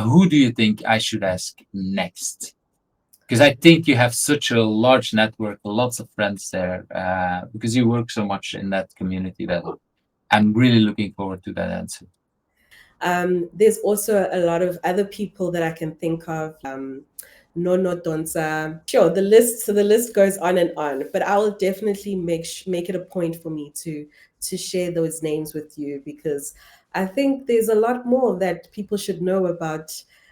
who do you think I should ask next? Because I think you have such a large network, lots of friends there, because you work so much in that community that I'm really looking forward to that answer. There's also a lot of other people that I can think of. Nona Donsa. Sure, the list goes on and on, but I will definitely make it a point for me to share those names with you, because I think there's a lot more that people should know about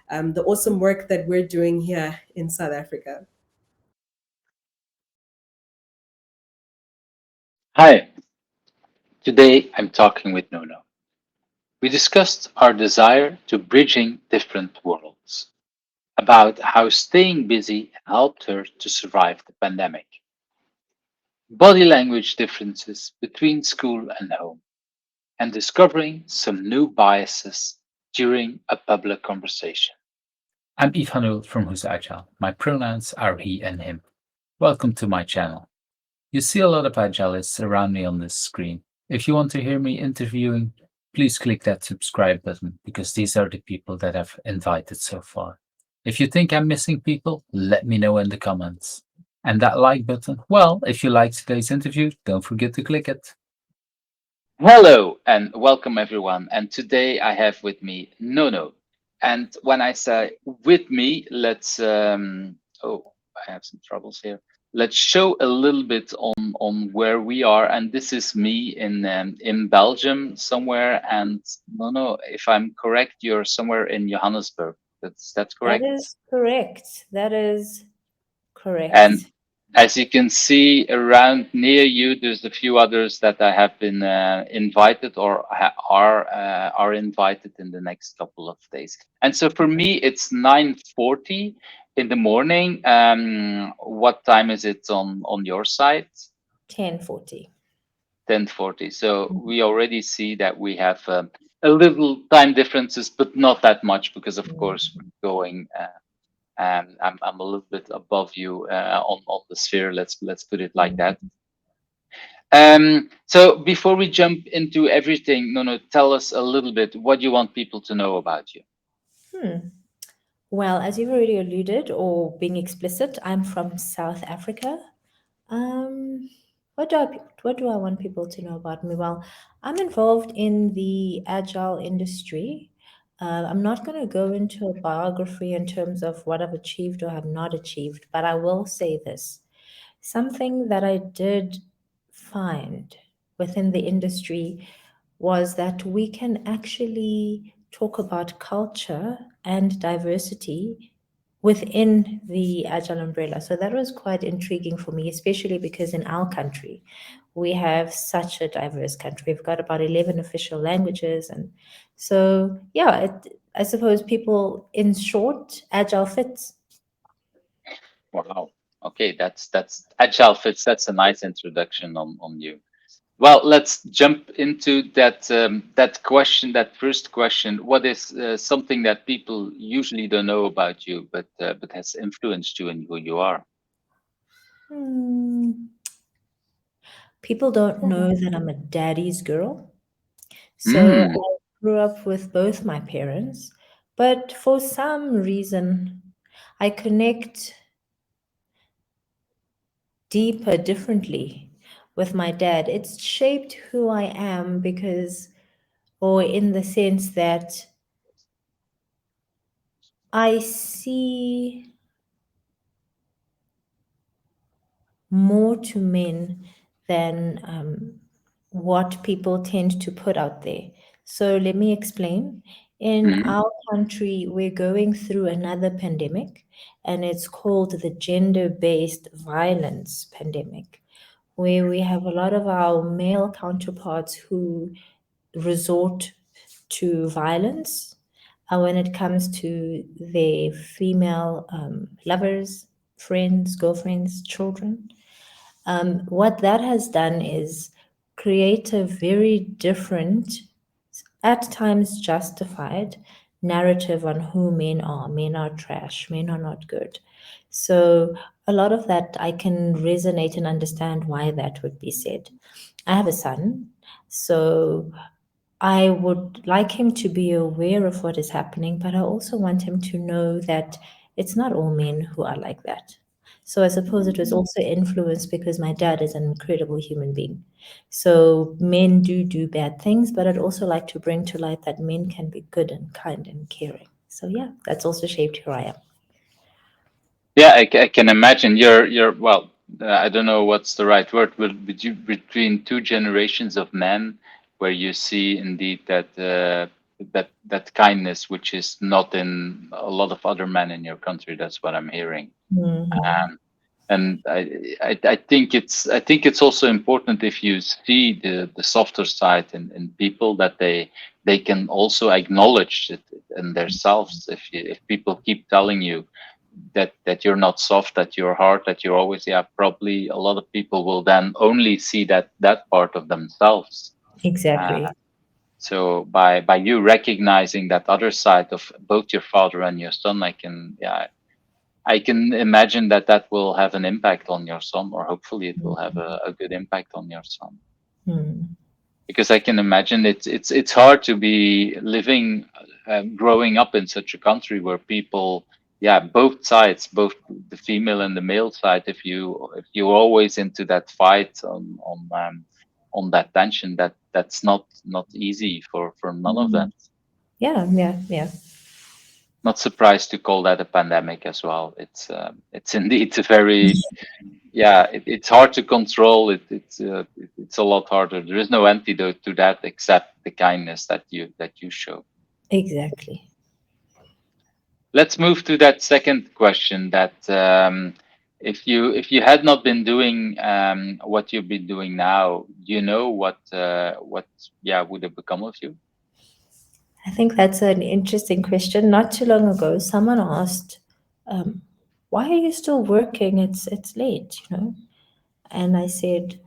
the awesome work that we're doing here in South Africa. Hi, today I'm talking with Nono. We discussed our desire to bridging different worlds, about how staying busy helped her to survive the pandemic, body language differences between school and home, and discovering some new biases during a public conversation. I'm Ivanul from Who's Agile. My pronouns are he and him. Welcome to my channel. You see a lot of agilists around me on this screen. If you want to hear me interviewing, please click that subscribe button because these are the people that I've invited so far. If you think I'm missing people, let me know in the comments. And that like button, well, if you liked today's interview, don't forget to click it. Hello and welcome everyone. And today I have with me Nono. And when I say with me, oh, I have some troubles here. Let's show a little bit on where we are. And this is me in Belgium somewhere. And Nono, if I'm correct, you're somewhere in Johannesburg. That's That correct. is correct. That is And correct. as you can see around near you, there's a few others that I have been invited or are invited in the next couple of days. And so for me, it's 9:40 in the morning. What time is it on your side? 10:40. 10:40. So we already see that we have a little time differences, but not that much because, of course, we're going. I'm a little bit above you on the sphere. Let's put it like that. So before we jump into everything, Nono, tell us a little bit what you want people to know about you. Hmm. Well, as you've already alluded, or being explicit, I'm from South Africa. Um, what do I want people to know about me? Well, I'm involved in the agile industry. I'm not going to go into a biography in terms of what I've achieved or have not achieved, but I will say this. Something that I did find within the industry was that we can actually talk about culture and diversity within the agile umbrella. So that was quite intriguing for me, especially because in our country, we have such a diverse country. We've got about 11 official languages. And so, yeah, I suppose people, in short, agile fits. Wow. Okay, that's agile fits. That's a nice introduction on you. Well, let's jump into that question, that first question. What is something that people usually don't know about you, but has influenced you in who you are? Hmm. People don't know that I'm a daddy's girl. So Mm, I grew up with both my parents, but for some reason, I connect deeper, differently with my dad. It's shaped who I am because, or in the sense that I see more to men than what people tend to put out there. So let me explain. In mm, our country, we're going through another pandemic, and it's called the gender based violence pandemic, where we have a lot of our male counterparts who resort to violence when it comes to their female lovers, friends, girlfriends, children. What that has done is create a very different, at times justified, narrative on who men are. Men are trash, men are not good. So, a lot of that I can resonate and understand why that would be said. I have a son, so I would like him to be aware of what is happening, but I also want him to know that it's not all men who are like that. So I suppose it was also influenced because my dad is an incredible human being. So men do bad things, but I'd also like to bring to light that men can be good and kind and caring. So yeah, that's also shaped who I am. Yeah, I can imagine you're well. I don't know what's the right word, but between two generations of men, where you see indeed that that kindness, which is not in a lot of other men in your country. That's what I'm hearing. Hmm. And I think it's also important if you see the softer side in people that they can also acknowledge it in themselves. If people keep telling you that you're not soft, that you're hard, that you're always, yeah, probably a lot of people will then only see that part of themselves. Uh, Exactly. so by you recognizing that other side of both your father and your son, I can imagine that that will have an impact on your son, or hopefully it will have a good impact on your son. Hmm. Because I can imagine it's hard to be living, growing up in such a country where people, yeah, both sides, both the female and the male side, if you're always into that fight on that tension, that's not easy for none of them. Yeah, yeah, yeah. Not surprised to call that a pandemic as well. It's indeed a very, yeah, it's hard to control it. It's a lot harder. There is no antidote to that except the kindness that you show. Exactly. Let's move to that second question. That if you had not been doing what you've been doing now, do you know what yeah would have become of you? I think that's an interesting question. Not too long ago, someone asked, um, "Why are you still working? It's late, you know." And I said,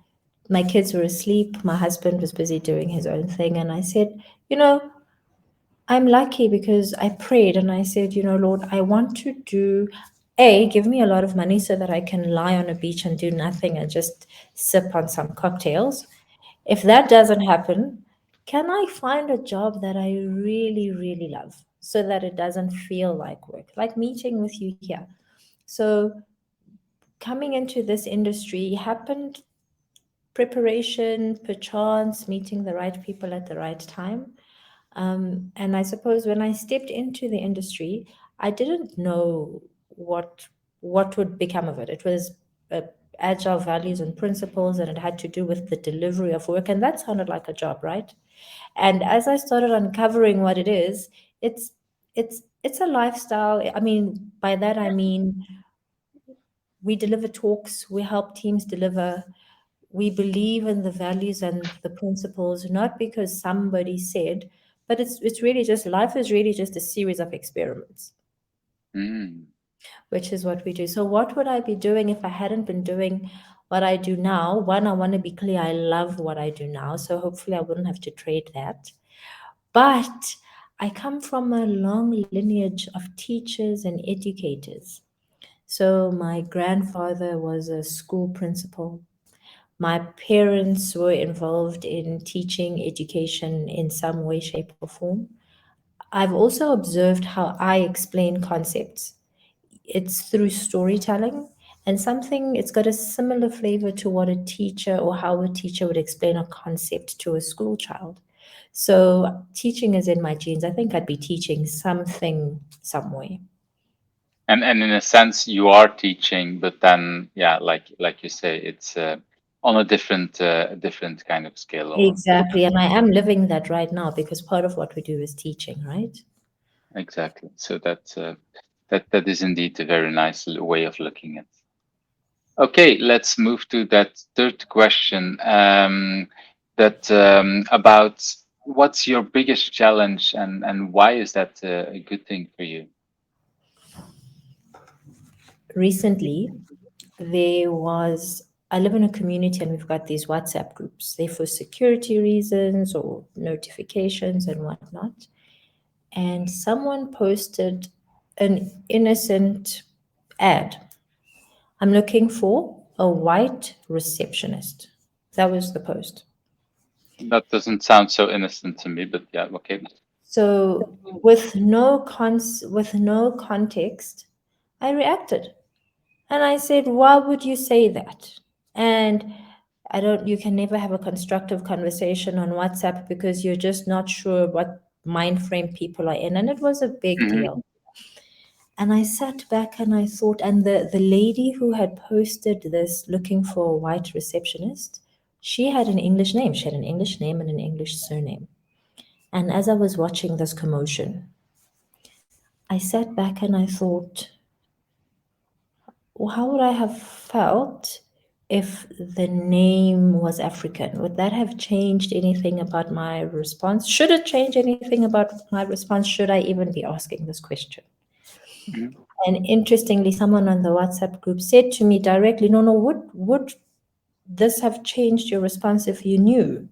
my kids were asleep. My husband was busy doing his own thing, and I said, "You know, I'm lucky because I prayed and I said, you know, Lord, I want to do A, give me a lot of money so that I can lie on a beach and do nothing and just sip on some cocktails. If that doesn't happen, can I find a job that I really, really love so that it doesn't feel like work, like meeting with you here?" So coming into this industry happened preparation, perchance, meeting the right people at the right time. And I suppose when I stepped into the industry, I didn't know what would become of it. It was agile values and principles, and it had to do with the delivery of work, and that sounded like a job, right? And as I started uncovering what it is, it's a lifestyle. I mean, by that I mean we deliver talks, we help teams deliver. We believe in the values and the principles not because somebody said, but it's really just life is really just a series of experiments, Mm, which is what we do. So what would I be doing if I hadn't been doing what I do now? One, I want to be clear, I love what I do now, so hopefully I wouldn't have to trade that. But I come from a long lineage of teachers and educators. So my grandfather was a school principal. My parents were involved in teaching education in some way, shape, or form. I've also observed how I explain concepts. It's through storytelling, and something, it's got a similar flavor to what a teacher or how a teacher would explain a concept to a school child. So, teaching is in my genes. I think I'd be teaching something somewhere. and in a sense, you are teaching, but then, yeah, like you say, it's on a different kind of scale. Or Exactly. And I am living that right now because part of what we do is teaching, right? exactly. So that is indeed a very nice way of looking at. Okay, let's move to that third question. That about what's your biggest challenge, and why is that a good thing for you? Recently, there was, I live in a community and we've got these WhatsApp groups. They're for security reasons or notifications and whatnot. And someone posted an innocent ad. I'm looking for a white receptionist. That was the post. That doesn't sound so innocent to me, but yeah, okay. So with no context, I reacted. And I said, why would you say that? And I don't, you can never have a constructive conversation on WhatsApp because you're just not sure what mind frame people are in. And it was a big Hmm. deal. And I sat back and I thought, and the lady who had posted this looking for a white receptionist, she had an English name. She had an English name and an English surname. And as I was watching this commotion, I sat back and I thought, how would I have felt if the name was African? Would that have changed anything about my response? Should it change anything about my response? Should I even be asking this question? Hmm. And interestingly, someone on the WhatsApp group said to me directly, no, no, would this have changed your response if you knew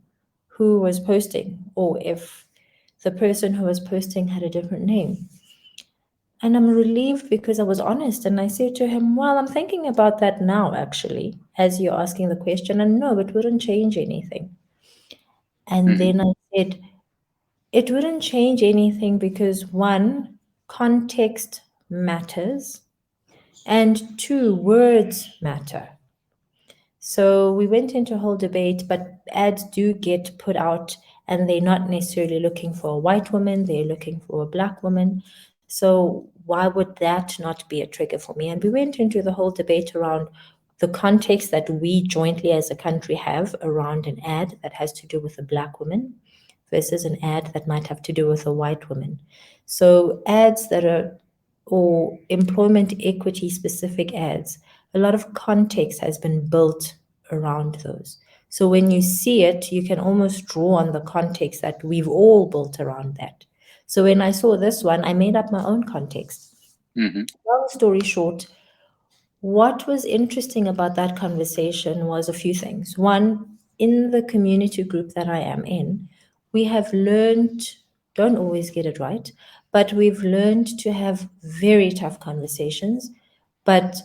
who was posting or if the person who was posting had a different name? And I'm relieved because I was honest and I said to him, well, I'm thinking about that now, actually, as you're asking the question. And no, it wouldn't change anything. And Hmm. then I said, it wouldn't change anything because one, context matters, and two, words matter. So we went into a whole debate, but ads do get put out and they're not necessarily looking for a white woman, they're looking for a black woman. So why would that not be a trigger for me? And we went into the whole debate around the context that we jointly as a country have around an ad that has to do with a black woman versus an ad that might have to do with a white woman. So ads that are or employment equity specific ads, a lot of context has been built around those. So when you see it, you can almost draw on the context that we've all built around that. So when I saw this one, I made up my own context. Hmm. Long story short, what was interesting about that conversation was a few things. One, in the community group that I am in, we have learned, don't always get it right, but we've learned to have very tough conversations, but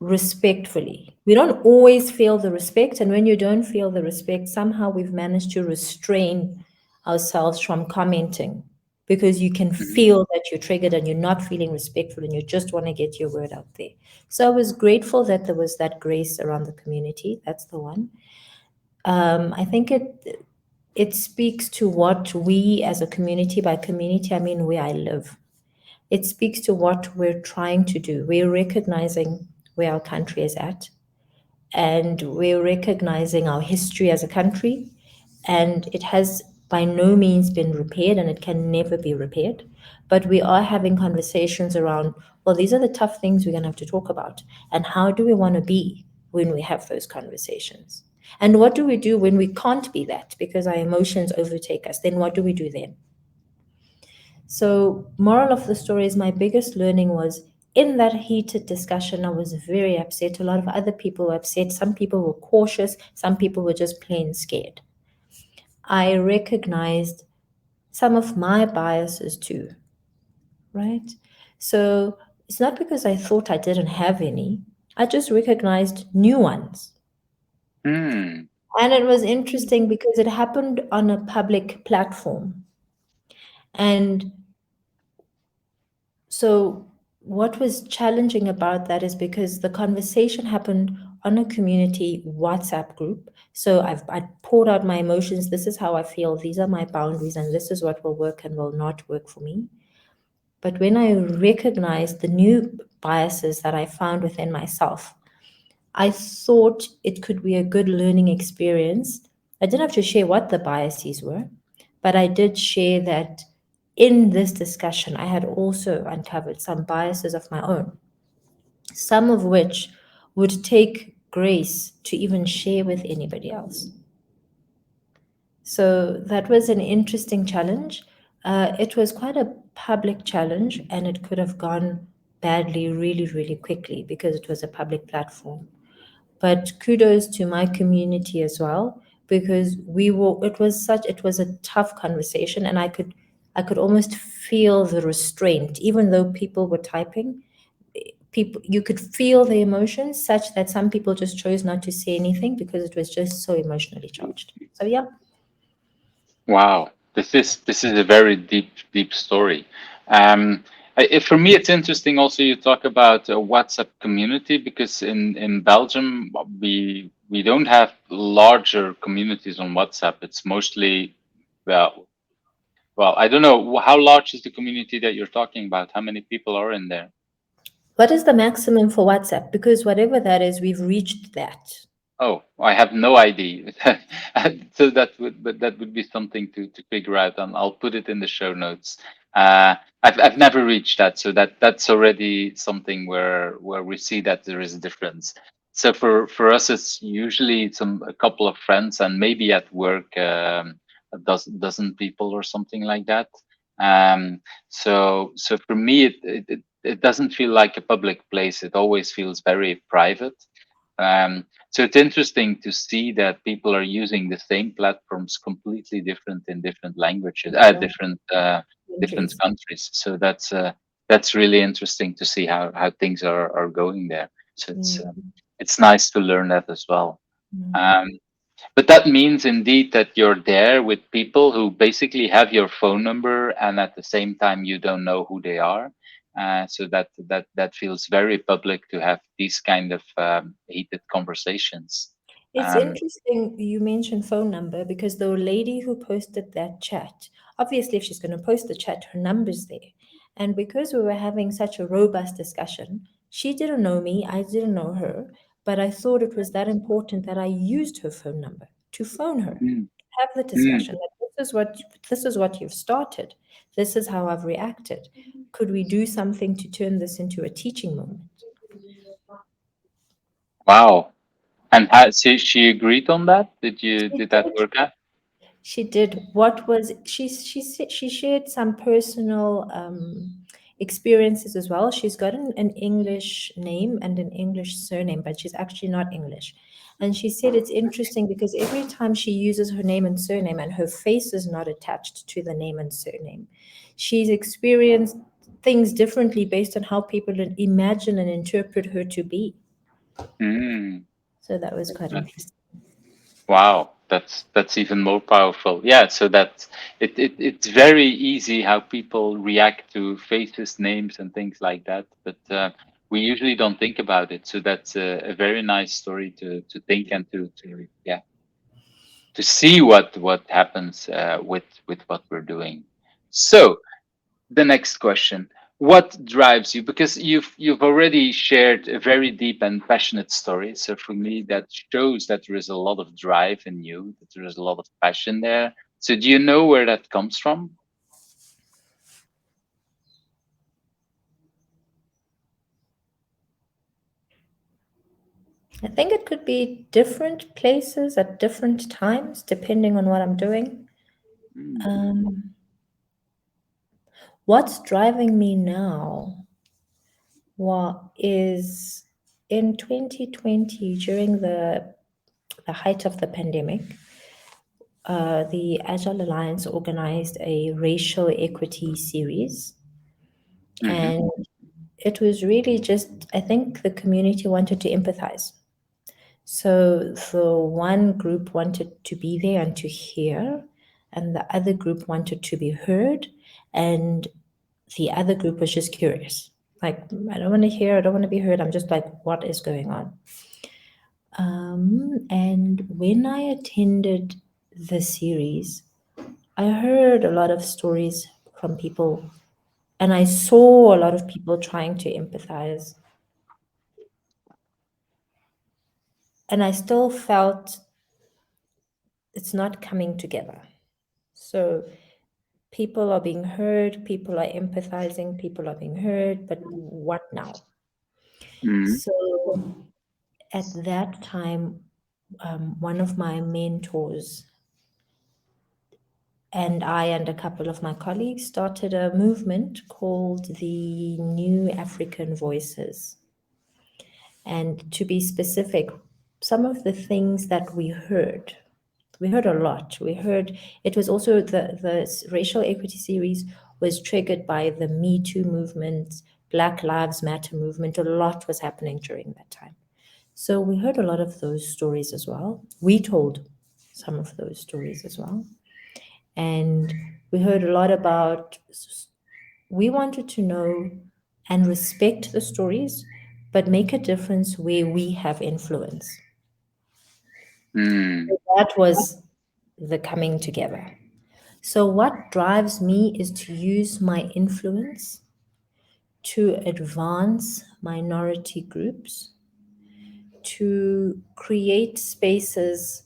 respectfully. We don't always feel the respect, and when you don't feel the respect, somehow we've managed to restrain ourselves from commenting because you can Hmm. feel that you're triggered and you're not feeling respectful and you just want to get your word out there. So I was grateful that there was that grace around the community. That's the one. I think it speaks to what we as a community, by community I mean where I live, it speaks to what we're trying to do. We're recognizing where our country is at, and we're recognizing our history as a country, and it has by no means been repaired and it can never be repaired. But we are having conversations around, well, these are the tough things we're going to have to talk about. And how do we want to be when we have those conversations? And what do we do when we can't be that because our emotions overtake us? Then what do we do then? So, moral of the story is my biggest learning was in that heated discussion, I was very upset. A lot of other people were upset. Some people were cautious, some people were just plain scared. I recognized some of my biases too, right? So, it's not because I thought I didn't have any, I just recognized new ones. Hmm. And it was interesting because it happened on a public platform. And so, what was challenging about that is because the conversation happened on a community WhatsApp group. So I poured out my emotions. This is how I feel. These are my boundaries, and this is what will work and will not work for me. But when I recognized the new biases that I found within myself, I thought it could be a good learning experience. I didn't have to share what the biases were, but I did share that in this discussion, I had also uncovered some biases of my own, some of which would take grace to even share with anybody else. So that was an interesting challenge. It was quite a public challenge, and it could have gone badly really, really quickly because it was a public platform. But kudos to my community as well because it was a tough conversation, and I could almost feel the restraint even though people were typing. people, you could feel the emotions, such that some people just chose not to say anything because it was just so emotionally charged. So yeah. Wow, this is a very deep story. For me, it's interesting. Also, you talk about a WhatsApp community because in Belgium we don't have larger communities on WhatsApp. It's mostly well, I don't know how large is the community that you're talking about. How many people are in there? What is the maximum for WhatsApp? Because whatever that is, we've reached that. Oh, I have no idea. So that would be something to figure out, and I'll put it in the show notes. I've never reached that, so that's already something where we see that there is a difference. So for us, it's usually a couple of friends, and maybe at work a dozen people or something like that. So for me, it doesn't feel like a public place. It always feels very private. So it's interesting to see that people are using the same platforms completely different in different languages, different Countries. countries. So that's really interesting to see how things are going there. So Mm, it's nice to learn that as well. mm. Um, but that means indeed that you're there with people who basically have your phone number, and at the same time you don't know who they are. So that feels very public to have these kind of heated conversations. It's Um, interesting you mentioned phone number because the lady who posted that chat, obviously, if she's going to post the chat, her number's there. And because we were having such a robust discussion, she didn't know me, I didn't know her, but I thought it was that important that I used her phone number to phone her, mm, have the mm. discussion that this is what you've started. This is how I've reacted. Could we do something to turn this into a teaching moment? Wow. And she agreed on that? She Did that did. work out? She did. What was she shared some personal experiences as well. She's got an English name and an English surname, but she's actually not English. And she said it's interesting because every time she uses her name and surname and her face is not attached to the name and surname, she's experienced things differently based on how people imagine and interpret her to be. Mm. So that was quite interesting. Wow, that's even more powerful. Yeah, so it's very easy how people react to faces, names, and things like that, but we usually don't think about it. So that's a very nice story to think and to yeah to see what happens with what we're doing. So the next question: what drives you? Because you've already shared a very deep and passionate story. So for me, that shows that there is a lot of drive in you, that there is a lot of passion there. So do you know where that comes from? I think it could be different places at different times, depending on what I'm doing. Mm, Um, what's driving me now? What is in 2020 during the height of the pandemic, the Agile Alliance organized a racial equity series, mm-hmm, and it was really just I think the community wanted to empathize. So the one group wanted to be there and to hear, and the other group wanted to be heard, and the other group was just curious. Like, I don't want to hear, I don't want to be heard. I'm just like, what is going on? And when I attended the series, I heard a lot of stories from people, and I saw a lot of people trying to empathize, and I still felt it's not coming together. So people are being heard, people are empathizing, people are being heard, but what now? mm-hmm, So at that time, one of my mentors and I and a couple of my colleagues started a movement called the New African Voices. And to be specific, some of the things that we heard a lot. We heard it was also the racial equity series was triggered by the Me Too movement, Black Lives Matter movement. A lot was happening during that time. So we heard a lot of those stories as well. We told some of those stories as well. And we heard a lot about, we wanted to know and respect the stories, but make a difference where we have influence. Mm. That was the coming together. So, what drives me is to use my influence to advance minority groups, to create spaces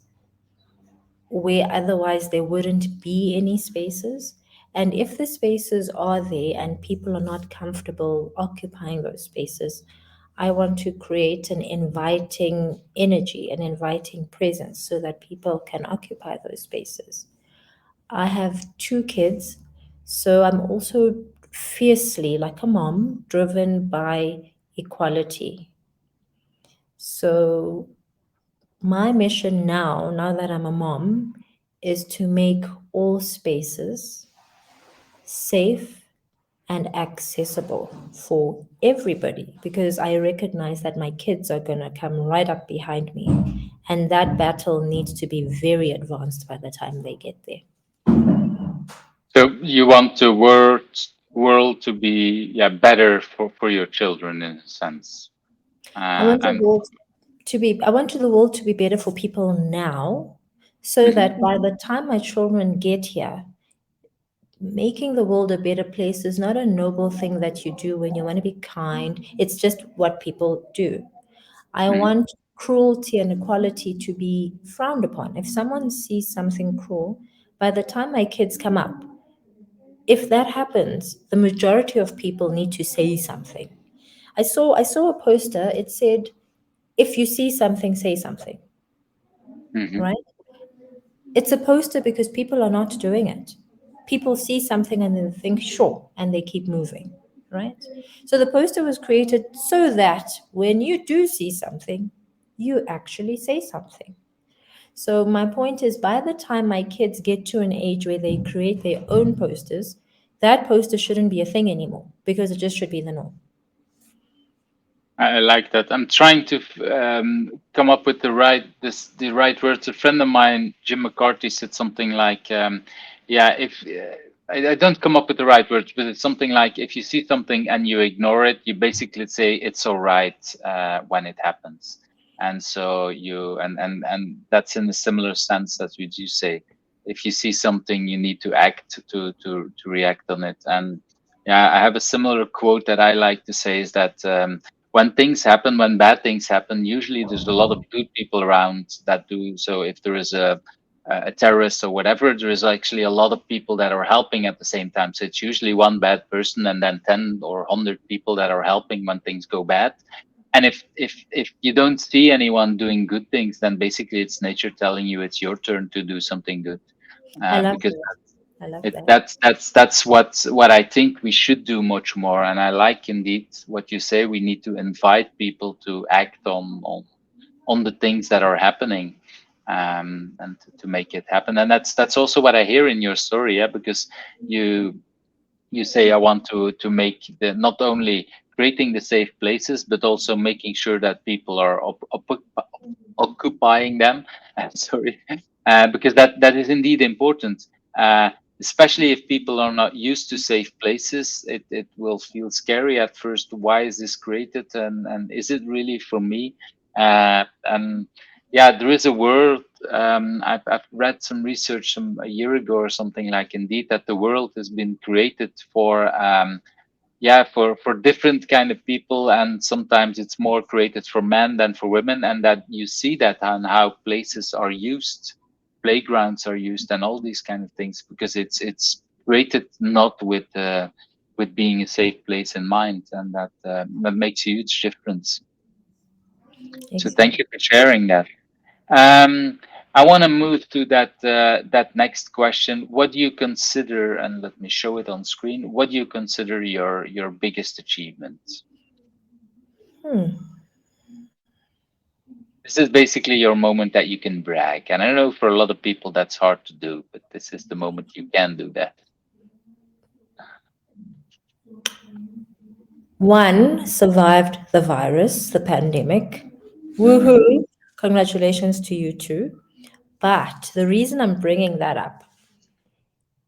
where otherwise there wouldn't be any spaces. And if the spaces are there and people are not comfortable occupying those spaces, I want to create an inviting energy, an inviting presence so that people can occupy those spaces. I have two kids, so I'm also fiercely, like a mom, driven by equality. So my mission now, now that I'm a mom, is to make all spaces safe and accessible for everybody because I recognize that my kids are going to come right up behind me. And that battle needs to be very advanced by the time they get there. So you want the world to be, yeah, better for your children in a sense. I want the And world I want the world to be better for people now so mhm, that by the time my children get here, making the world a better place is not a noble thing that you do when you want to be kind. It's just what people do. I mhm, want cruelty and equality to be frowned upon. If someone sees something cruel, by the time my kids come up, if that happens, the majority of people need to say something. I saw a poster, it said, if you see something, say something, mhm. right? It's a poster because people are not doing it. People see something and then think, sure, and they keep moving, right? So the poster was created so that when you do see something, you actually say something. So my point is, by the time my kids get to an age where they create their own posters, that poster shouldn't be a thing anymore because it just should be the norm. I like that. I'm trying to come up with the right words. A friend of mine, Jim McCarthy, said something like, "Yeah, if I don't come up with the right words, but it's something like if you see something and you ignore it, you basically say it's all right when it happens." And so and that's in a similar sense as we do say, if you see something, you need to act to react on it. And yeah, I have a similar quote that I like to say is that. When things happen, when bad things happen, usually there's a lot of good people around that do. So if there is a terrorist or whatever, there is actually a lot of people that are helping at the same time. So it's usually one bad person and then 10 or 100 people that are helping when things go bad. And if you don't see anyone doing good things, then basically it's nature telling you it's your turn to do something good. I love Because that. I love it that. that's what I think we should do much more. And I like indeed what you say. We need to invite people to act on the things that are happening, and to make it happen. And that's also what I hear in your story, yeah, because you say I want to make the not only creating the safe places, but also making sure that people are occupying them. Sorry, because that is indeed important. Uh, Especially if people are not used to safe places, it will feel scary at first. Why is this created, and is it really for me? And yeah, there is a world. I've read some research a year ago or something like indeed that the world has been created for yeah, for different kind of people, and sometimes it's more created for men than for women, and that you see that on how places are used, playgrounds are used, and all these kind of things, because it's created not with being a safe place in mind, and that makes a huge difference. So thank Exactly. you for sharing that. um, I want to move to that next question. What do you consider, and let me show it on screen, what do you consider your biggest achievement? Hmm. This is basically your moment that you can brag. And I know for a lot of people that's hard to do, but this is the moment you can do that. One survived the virus, the pandemic. Mm. Woohoo! Congratulations to you too. But the reason I'm bringing that up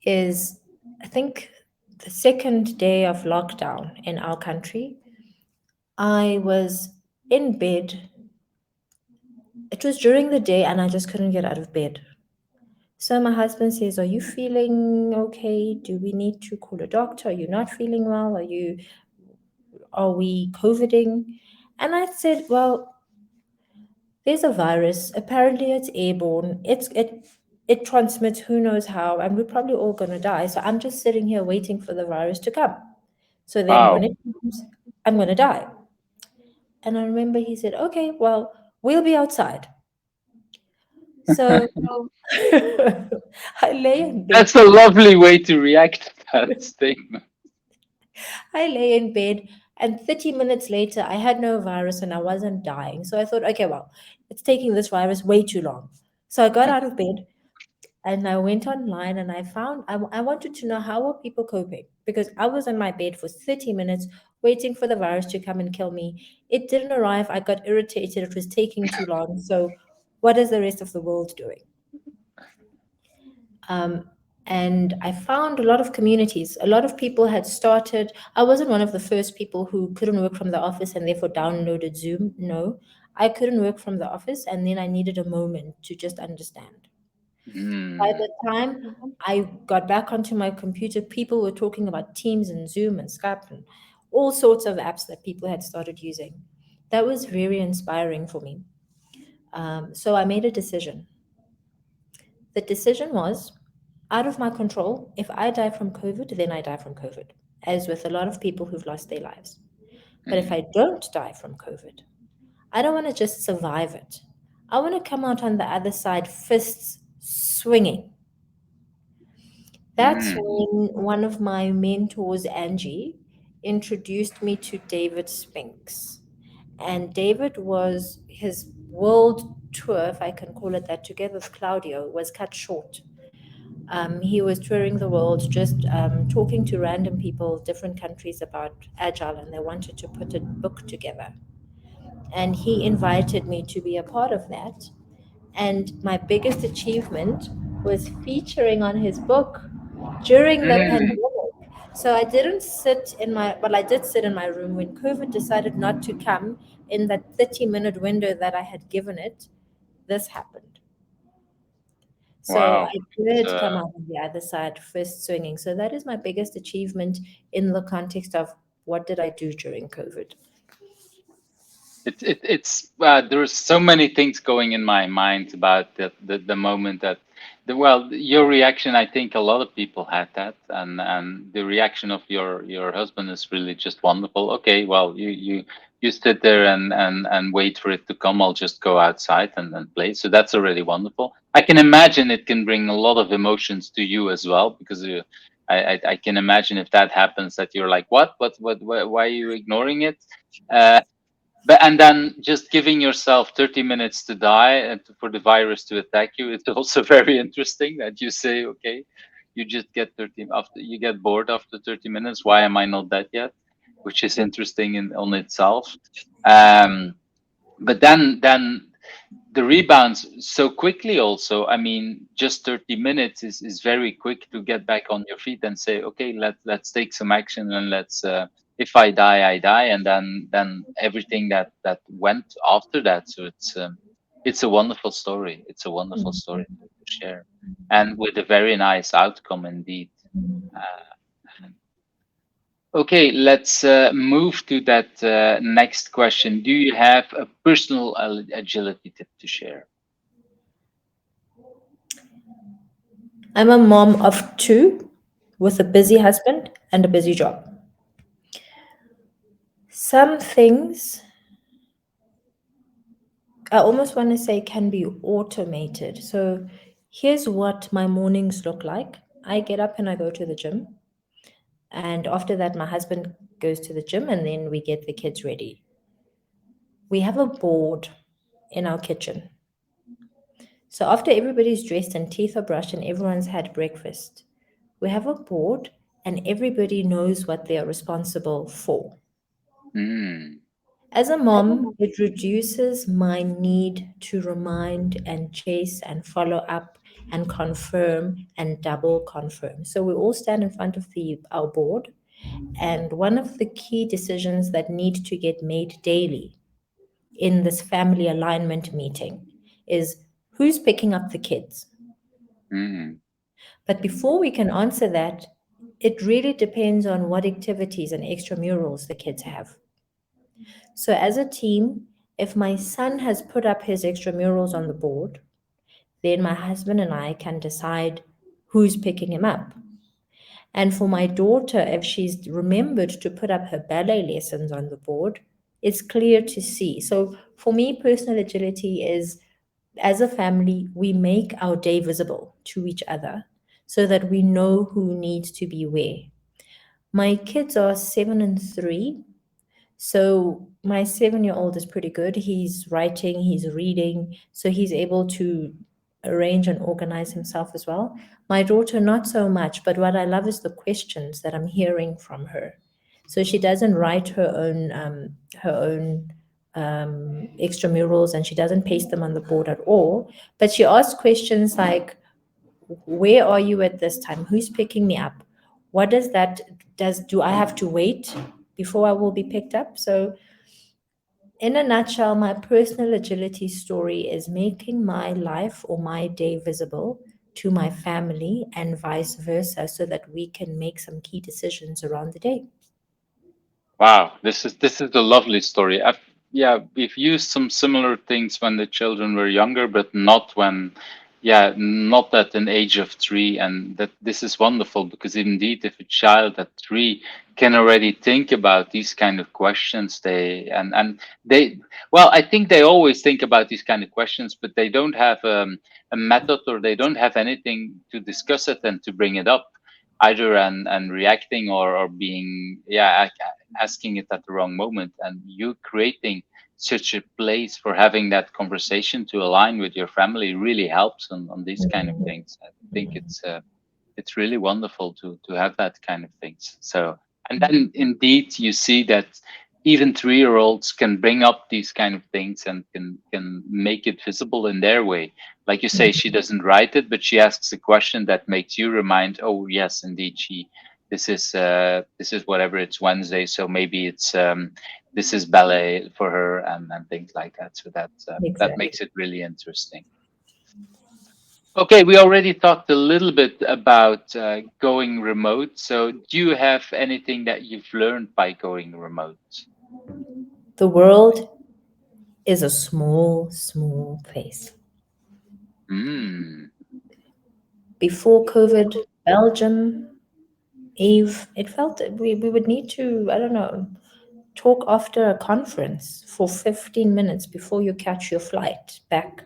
is I think the second day of lockdown in our country, I was in bed. It was during the day and I just couldn't get out of bed. So my husband says, "Are you feeling okay? Do we need to call a doctor? Are you not feeling well? Are we COVIDing?" And I said, "Well, there's a virus. Apparently it's airborne. It transmits who knows how, and we're probably all gonna die. So I'm just sitting here waiting for the virus to come. So then when Wow. it comes, I'm gonna die." And I remember he said, "Okay, well, we'll be outside." So I lay in bed. That's a lovely way to react to that statement. I lay in bed, and 30 minutes later, I had no virus and I wasn't dying. So I thought, okay, well, it's taking this virus way too long. So I got out of bed and I went online and I found I wanted to know how were people coping because I was in my bed for 30 minutes waiting for the virus to come and kill me. It didn't arrive. I got irritated. It was taking too long. So, what is the rest of the world doing? Um, and I found a lot of communities. A lot of people had started. I wasn't one of the first people who couldn't work from the office and therefore downloaded Zoom. No, I couldn't work from the office, and then I needed a moment to just understand. By Mm. the time I got back onto my computer, people were talking about Teams and Zoom and Skype and all sorts of apps that people had started using. That was very inspiring for me. So I made a decision. The decision was out of my control. If I die from COVID, then I die from COVID, as with a lot of people who've lost their lives. But if Mm. I don't die from COVID, I don't want to just survive it. I want to come out on the other side, fists swinging. That's Mm. when one of my mentors, Angie, introduced me to David Spinks. And David was his world tour, if I can call it that, together with Claudio, was cut short. He was touring the world, just talking to random people, different countries about agile, and they wanted to put a book together. And he invited me to be a part of that. And my biggest achievement was featuring on his book during the Mm. pandemic. So I didn't sit in my, well, I did sit in my room when COVID decided not to come in that 30-minute window that I had given it. This happened. So Wow. I It's, did come out on the other side first swinging. So that is my biggest achievement in the context of what did I do during COVID. it's there's so many things going in my mind about the moment that well, your reaction, I think a lot of people had that, and the reaction of your husband is really just wonderful. Okay, well, you sit there and wait for it to come. I'll just go outside and play. So that's already wonderful. I can imagine it can bring a lot of emotions to you as well, because I can imagine if that happens that you're like, what, why are you ignoring it? But and then just giving yourself 30 minutes to die and for the virus to attack you, it's also very interesting that you say, okay, you just get 30 after you get bored after 30 minutes. Why am I not dead yet? Which is interesting in on itself. Um, but then the rebounds so quickly also. I mean, just 30 minutes is very quick to get back on your feet and say, okay, let's take some action, and let's if I die, I die. And then everything that went after that. So it's a wonderful story. It's a wonderful story to share, and with a very nice outcome indeed. Okay, let's move to that next question. Do you have a personal agility tip to share? I'm a mom of two with a busy husband and a busy job. Some things I almost want to say can be automated. So here's what my mornings look like. I get up and I go to the gym. And after that, my husband goes to the gym and then we get the kids ready. We have a board in our kitchen. So after everybody's dressed and teeth are brushed and everyone's had breakfast, we have a board and everybody knows what they are responsible for. Mm. As a mom, it reduces my need to remind and chase and follow up and confirm and double confirm. So we all stand in front of our board, and one of the key decisions that need to get made daily in this family alignment meeting is who's picking up the kids. Mm. But before we can answer that, it really depends on what activities and extramurals the kids have. So, as a team, if my son has put up his extramurals on the board, then my husband and I can decide who's picking him up. And for my daughter, if she's remembered to put up her ballet lessons on the board, it's clear to see. So, for me, personal agility is as a family, we make our day visible to each other so that we know who needs to be where. My kids are 7 and 3. So my 7-year old is pretty good. He's writing, he's reading, so he's able to arrange and organize himself as well. My daughter, not so much, but what I love is the questions that I'm hearing from her. So she doesn't write her own extramurals, and she doesn't paste them on the board at all. But she asks questions like, where are you at this time? Who's picking me up? What does that does do I have to wait before I will be picked up? So in a nutshell, my personal agility story is making my life or my day visible to my family and vice versa so that we can make some key decisions around the day. Wow, this is a lovely story. Yeah, we've used some similar things when the children were younger, but not when, yeah, not at an age of 3. And that this is wonderful because indeed, if a child at 3 can already think about these kind of questions, and they, well, I think they always think about these kind of questions, but they don't have a method, or they don't have anything to discuss it and to bring it up either, and reacting, or being, yeah, asking it at the wrong moment, and you creating such a place for having that conversation to align with your family really helps on these kind of Mm, things. I think it's really wonderful to have that kind of things. So, and then indeed you see that even 3-year-olds can bring up these kind of things and can make it visible in their way. Like you say, she mm, doesn't write it, but she asks a question that makes you remind, oh yes, indeed, she this is whatever, it's Wednesday, so maybe it's this is ballet for her, and things like that. So that exactly. makes it really interesting. Okay, we already talked a little bit about going remote. So do you have anything that you've learned by going remote? The world is a small, small place. Mm, Before COVID, Belgium, Eve, it felt that we would need to, I don't know, talk after a conference for 15 minutes before you catch your flight back.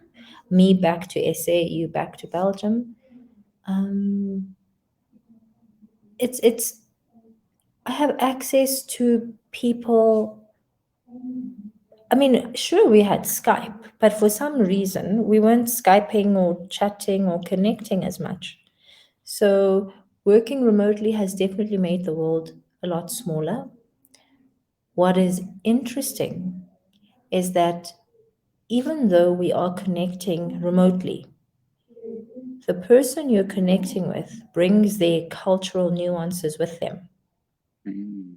Me back to SA, you back to Belgium. Um, it's I have access to people. I mean, sure, we had Skype, but for some reason we weren't Skyping or chatting or connecting as much. So working remotely has definitely made the world a lot smaller. What is interesting is that even though we are connecting remotely, the person you're connecting with brings their cultural nuances with them. mm,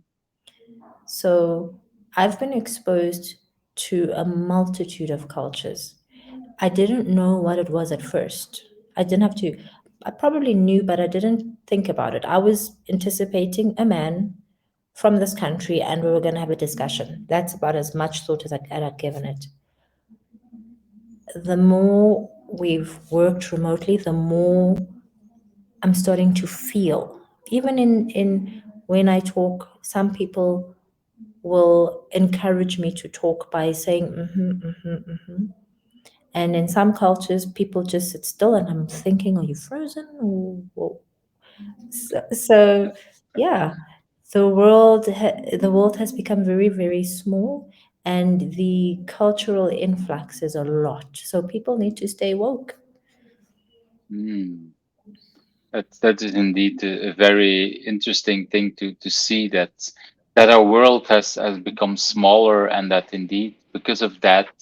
So I've been exposed to a multitude of cultures. I didn't know what it was at first. I didn't have to, I probably knew, but I didn't think about it. I was anticipating a man from this country and we were going to have a discussion. That's about as much thought as I'd given it. The more we've worked remotely, the more I'm starting to feel. Even in when I talk, some people will encourage me to talk by saying mm-hmm, mm-hmm, mm-hmm. And in some cultures, people just sit still, and I'm thinking, are you frozen? So yeah, the world has become very, very small, and the cultural influx is a lot. So people need to stay woke. mm. That is indeed a very interesting thing to see, that that our world has become smaller, and that indeed because of that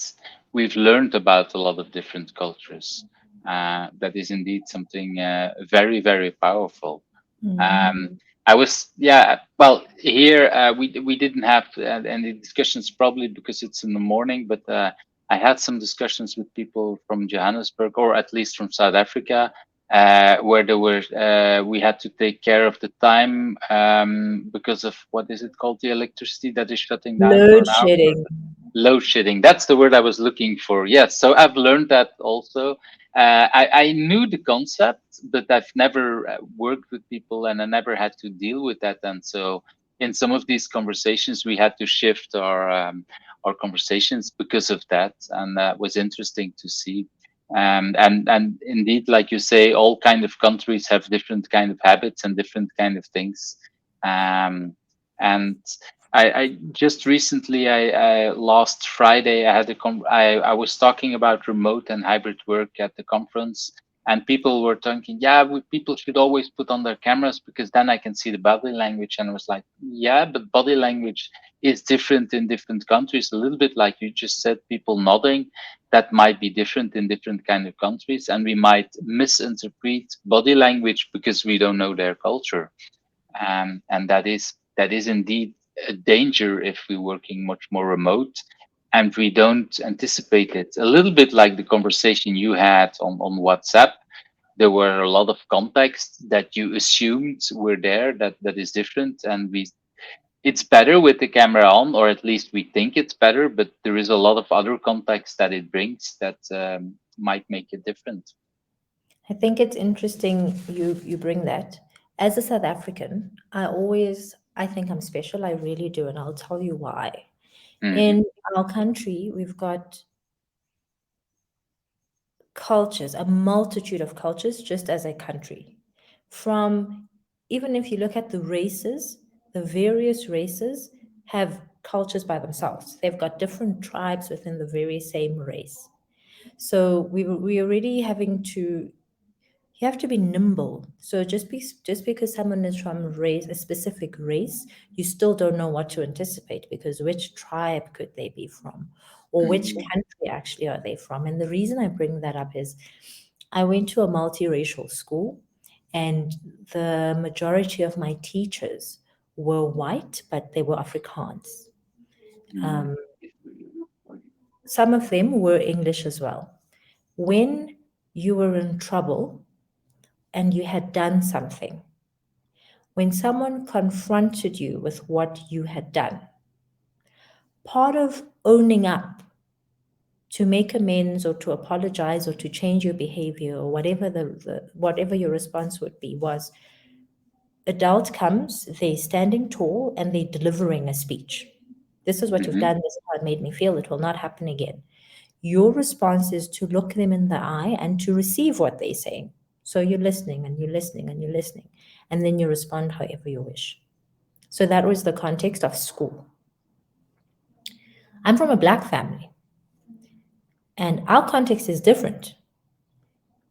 we've learned about a lot of different cultures. That is indeed something very, very powerful. um, Mm. I was, yeah, well, here we didn't have any discussions, probably because it's in the morning, but I had some discussions with people from Johannesburg, or at least from South Africa, where there were we had to take care of the time because of, what is it called, the electricity that is shutting down for Load an hour. shedding. Load shedding. That's the word I was looking for. Yes. So I've learned that also. I knew the concept, but I've never worked with people, and I never had to deal with that. And so in some of these conversations, we had to shift our conversations because of that. And that was interesting to see. And indeed, like you say, all kind of countries have different kind of habits and different kind of things. Um, and I just recently, I last Friday, I had I was talking about remote and hybrid work at the conference, and people were talking, yeah, people should always put on their cameras because then I can see the body language. And I was like, yeah, but body language is different in different countries. A little bit like you just said, people nodding, that might be different in different kind of countries, and we might misinterpret body language because we don't know their culture. And that is indeed a danger if we're working much more remote and we don't anticipate it. A little bit like the conversation you had on WhatsApp. There were a lot of context that you assumed were there that is different, and we it's better with the camera on, or at least we think it's better, but there is a lot of other context that it brings that might make it different. I think it's interesting you bring that. As a South African, I think I'm special. I really do, and I'll tell you why. Hmm. In our country, we've got cultures, a multitude of cultures, just as a country. From Even if you look at the races, the various races have cultures by themselves. They've got different tribes within the very same race. So we already having to you have to be nimble. So just because someone is from a specific race, you still don't know what to anticipate because which tribe could they be from, or which Hmm. country actually are they from? And the reason I bring that up is I went to a multiracial school, and the majority of my teachers were white, but they were Afrikaans. Hmm. Um, some of them were English as well. When you were in trouble and you had done something, when someone confronted you with what you had done, part of owning up to make amends or to apologize or to change your behavior or whatever whatever your response would be was adult comes, they're standing tall and they're delivering a speech. This is what you've Hmm. done, this is how it made me feel, it will not happen again. Your response is to look them in the eye and to receive what they're saying. So you're listening and you're listening and you're listening, and then you respond however you wish. So that was the context of school. I'm from a black family, and our context is different.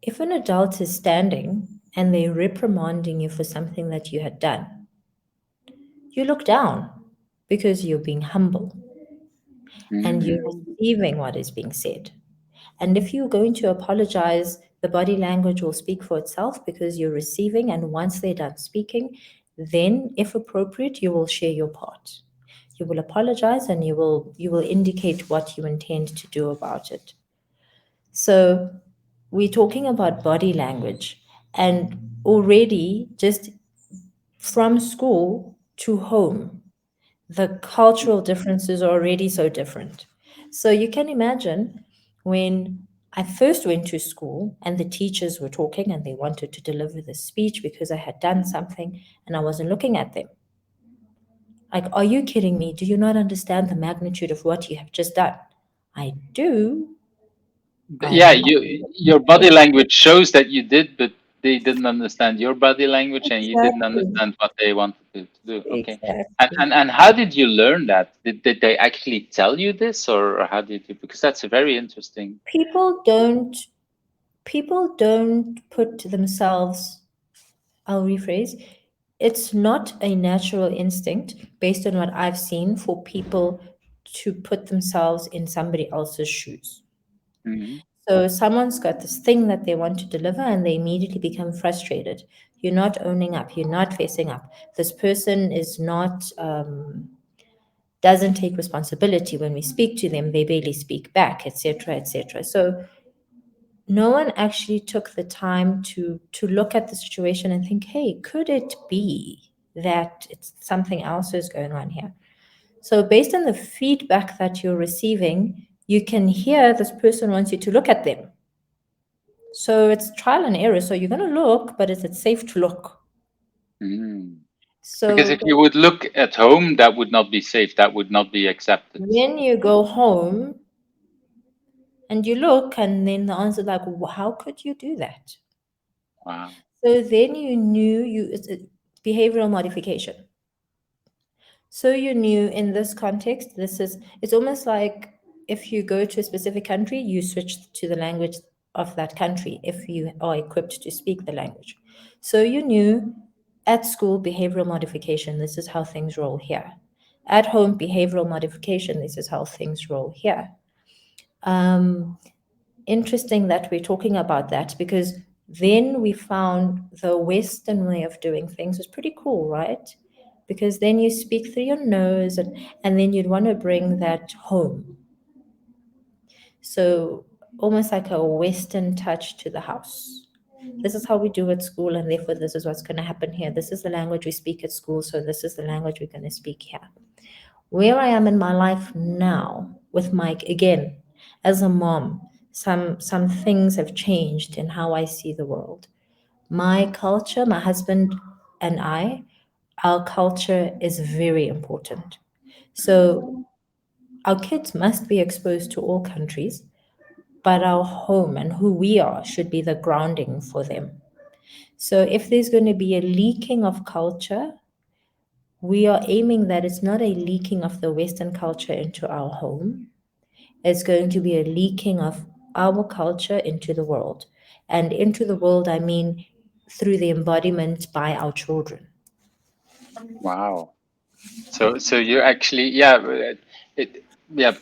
If an adult is standing and they're reprimanding you for something that you had done, you look down because you're being humble and you're Hmm. receiving what is being said. And if you're going to apologize, the body language will speak for itself because you're receiving. And once they're done speaking, then, if appropriate, you will share your part. You will apologize and you will indicate what you intend to do about it. So we're talking about body language, and already just from school to home, the cultural differences are already so different. So you can imagine when I first went to school and the teachers were talking and they wanted to deliver the speech because I had done something and I wasn't looking at them. Like, are you kidding me? Do you not understand the magnitude of what you have just done? I do. Yeah, I'm your body language shows that you did, but they didn't understand your body language, and you didn't exactly, understand what they wanted to do. Okay, exactly. and how did you learn that? Did they actually tell you this, or how did you? Because that's a very interesting. People don't people don't put themselves, I'll rephrase, it's not a natural instinct based on what I've seen for people to put themselves in somebody else's shoes. Hmm. So someone's got this thing that they want to deliver and they immediately become frustrated. You're not owning up, you're not facing up. This person is not doesn't take responsibility when we speak to them, they barely speak back, etc., etc. So no one actually took the time to look at the situation and think, hey, could it be that it's something else is going on here? So based on the feedback that you're receiving, you can hear this person wants you to look at them. So it's trial and error. So you're going to look, but is it safe to look? Mm. Because So if you would look at home, that would not be safe. That would not be accepted. when you go home and you look, and then the answer like, how could you do that? Wow. So then you knew it's a behavioral modification. So you knew in this context, this is, it's almost like if you go to a specific country, you switch to the language of that country if you are equipped to speak the language. So you knew at school, behavioral modification, this is how things roll here. At home, behavioral modification, this is how things roll here. Um, Interesting that we're talking about that because then we found the Western way of doing things was pretty cool, right? Because then you speak through your nose and then you'd want to bring that home. So almost like a Western touch to the house. This is how we do at school, and therefore this is what's going to happen here. This is the language we speak at school, so this is the language we're going to speak here. Where I am in my life now with Mike again, as a mom, some things have changed in how I see the world. My culture, my husband and I, our culture is very important. Mm. So our kids must be exposed to all countries, but our home and who we are should be the grounding for them. So if there's going to be a leaking of culture, we are aiming that it's not a leaking of the Western culture into our home. It's going to be a leaking of our culture into the world. And into the world, I mean through the embodiment by our children. Wow. So you actually, yeah, yeah,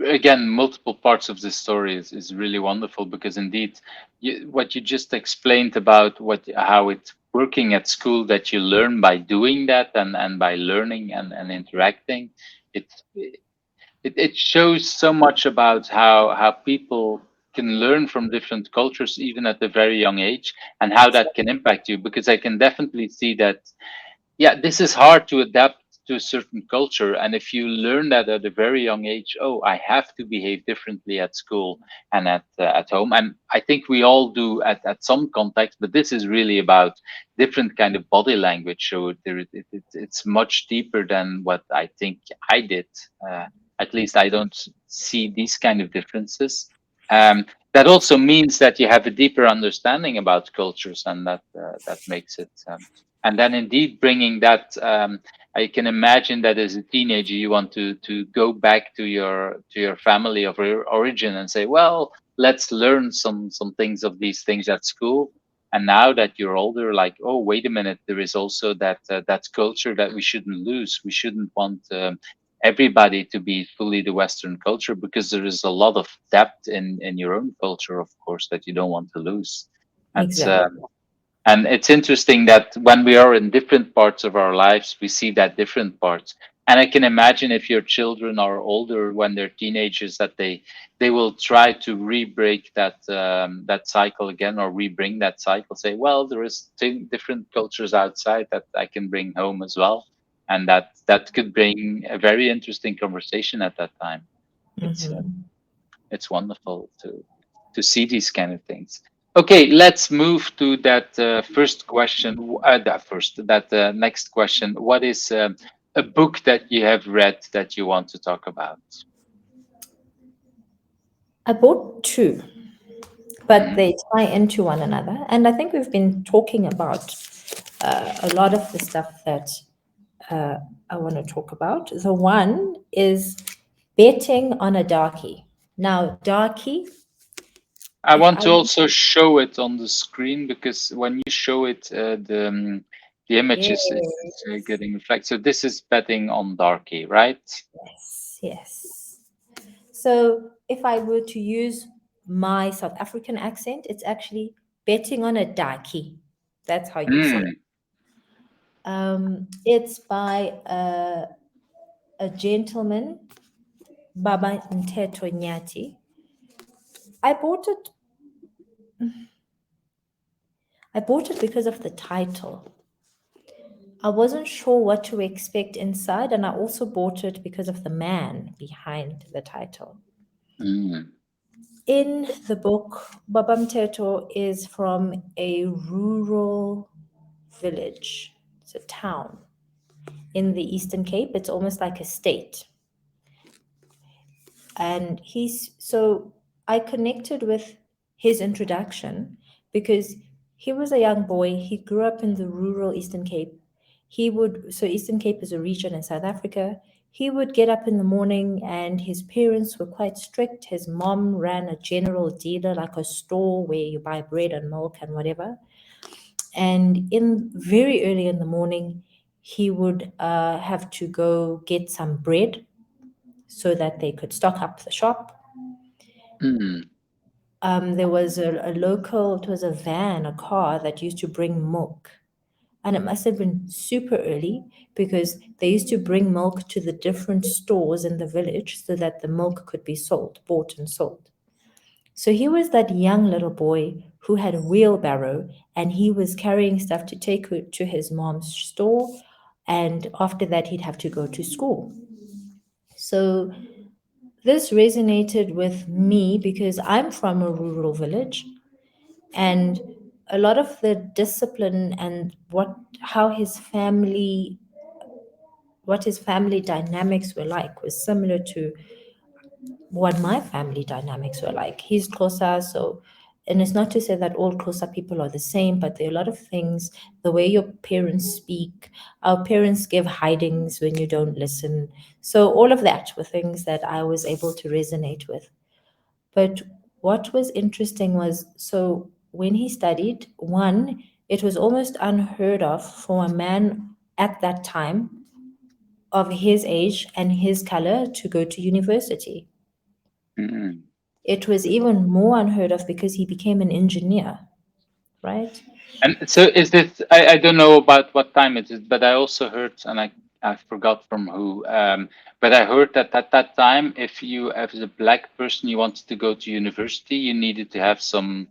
again, multiple parts of this story is really wonderful because indeed, what you just explained about how it's working at school, that you learn by doing that and by learning and interacting, it, it shows so much about how people can learn from different cultures even at a very young age, and how that can impact you, because I can definitely see that, yeah, this is hard to adapt to a certain culture. And if you learn that at a very young age, oh, I have to behave differently at school and at home. And I think we all do at some context, but this is really about different kind of body language. So it's much deeper than what I think I did. At least I don't see these kind of differences. That also means that you have a deeper understanding about cultures, and that makes it. And then indeed bringing that, I can imagine that as a teenager you want to go back to your family of origin and say, well, let's learn some things of these things at school. And now that you're older, like, oh, wait a minute, there is also that culture that we shouldn't lose. We shouldn't want everybody to be fully the Western culture, because there is a lot of depth in your own culture, of course, that you don't want to lose. That's Exactly. and it's interesting that when we are in different parts of our lives, we see that different parts. And I can imagine if your children are older, when they're teenagers, that they will try to re-break that cycle again, or re-bring that cycle. Say, well, there is different cultures outside that I can bring home as well, and that could bring a very interesting conversation at that time. It's Mhm. it's wonderful to see these kind of things. Okay, let's move to that first question. That next question. What is a book that you have read that you want to talk about? I bought two, but Hmm. they tie into one another. And I think we've been talking about a lot of the stuff that uh, I want to talk about. The one is betting on a darkie. Now, darkie, I if want I to also show it on the screen, because when you show it, The image is Yes, getting reflected. So this is betting on darkie, right? yes, yes. So if I were to use my South African accent, it's actually betting on a darkie. That's how you say it. Mm, It's by a gentleman, Baba Nteto Nyati. I bought it. I bought it because of the title. I wasn't sure what to expect inside, and I also bought it because of the man behind the title. mm, In the book, Baba Mteto is from a rural village. It's a town in the Eastern Cape. It's almost like a state. And I connected with his introduction because he was a young boy. He grew up in the rural Eastern Cape. Eastern Cape is a region in South Africa. He would get up in the morning and his parents were quite strict. His mom ran a general dealer, like a store where you buy bread and milk and whatever. And in very early in the morning, he would have to go get some bread so that they could stock up the shop. mm, There was a local, it was a van, a car that used to bring milk. And it must have been super early because they used to bring milk to the different stores in the village so that the milk could be sold, bought and sold. So he was that young little boy who had a wheelbarrow and he was carrying stuff to take to his mom's store. And after that, he'd have to go to school. So this resonated with me because I'm from a rural village and a lot of the discipline and what his family dynamics were like was similar to what my family dynamics were like. He's Xhosa, so, and it's not to say that all Xhosa people are the same, but there are a lot of things, the way your parents speak, our parents give hidings when you don't listen. So all of that were things that I was able to resonate with. But what was interesting was, so when he studied, one, it was almost unheard of for a man at that time of his age and his color to go to university. mm. It was even more unheard of because he became an engineer, right? And so is this, I don't know about what time it is, but I also heard, and I forgot from who, but I heard that at that time, if you, as a black person, you wanted to go to university, you needed to have some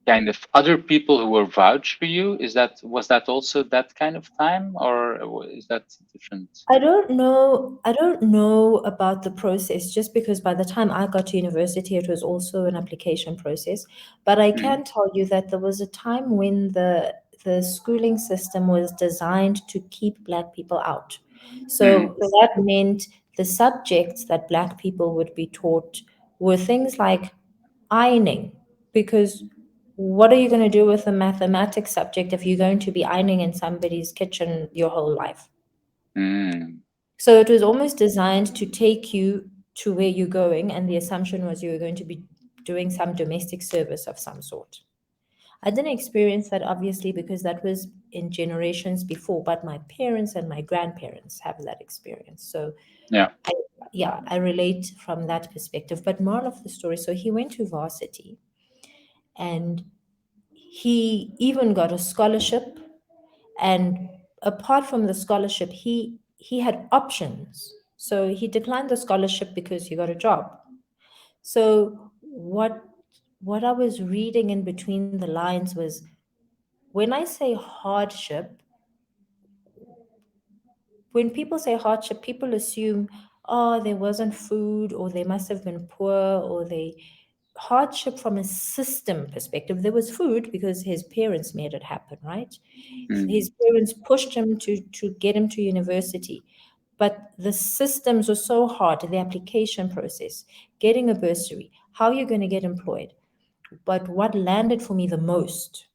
kind of other people who were vouch for you. Was that also that kind of time, or is that different? I don't know about the process just because by the time I got to university, it was also an application process. But I Mm, can tell you that there was a time when the schooling system was designed to keep Black people out. mm, So that meant the subjects that Black people would be taught were things like ironing, because what are you going to do with a mathematics subject if you're going to be ironing in somebody's kitchen your whole life? mm, So it was almost designed to take you to where you're going, and the assumption was you were going to be doing some domestic service of some sort. I didn't experience that obviously because that was in generations before, but my parents and my grandparents have that experience. So yeah. I, yeah, I relate from that perspective. But moral of the story, so he went to varsity and he even got a scholarship, and apart from the scholarship he had options. So he declined the scholarship because he got a job. So what I was reading in between the lines was, when I say hardship, when people say hardship, people assume, oh, there wasn't food, or they must have been poor, or they hardship from a system perspective. There was food because his parents made it happen, right? Mm, His parents pushed him to get him to university. But the systems were so hard, the application process, getting a bursary, how you're going to get employed. But what landed for me the most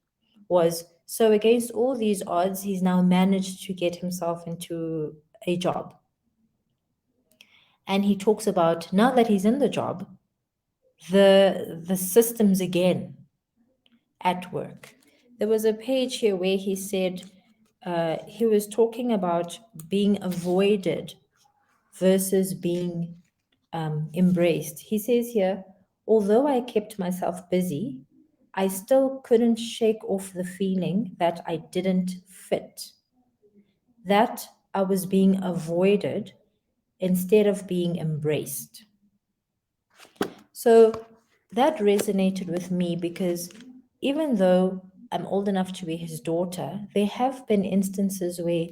was, so against all these odds, he's now managed to get himself into a job. And he talks about now that he's in the job, the systems again at work. There was a page here where he said, he was talking about being avoided versus being embraced. He says here, although I kept myself busy, I still couldn't shake off the feeling that I didn't fit, that I was being avoided instead of being embraced. So that resonated with me because even though I'm old enough to be his daughter, there have been instances where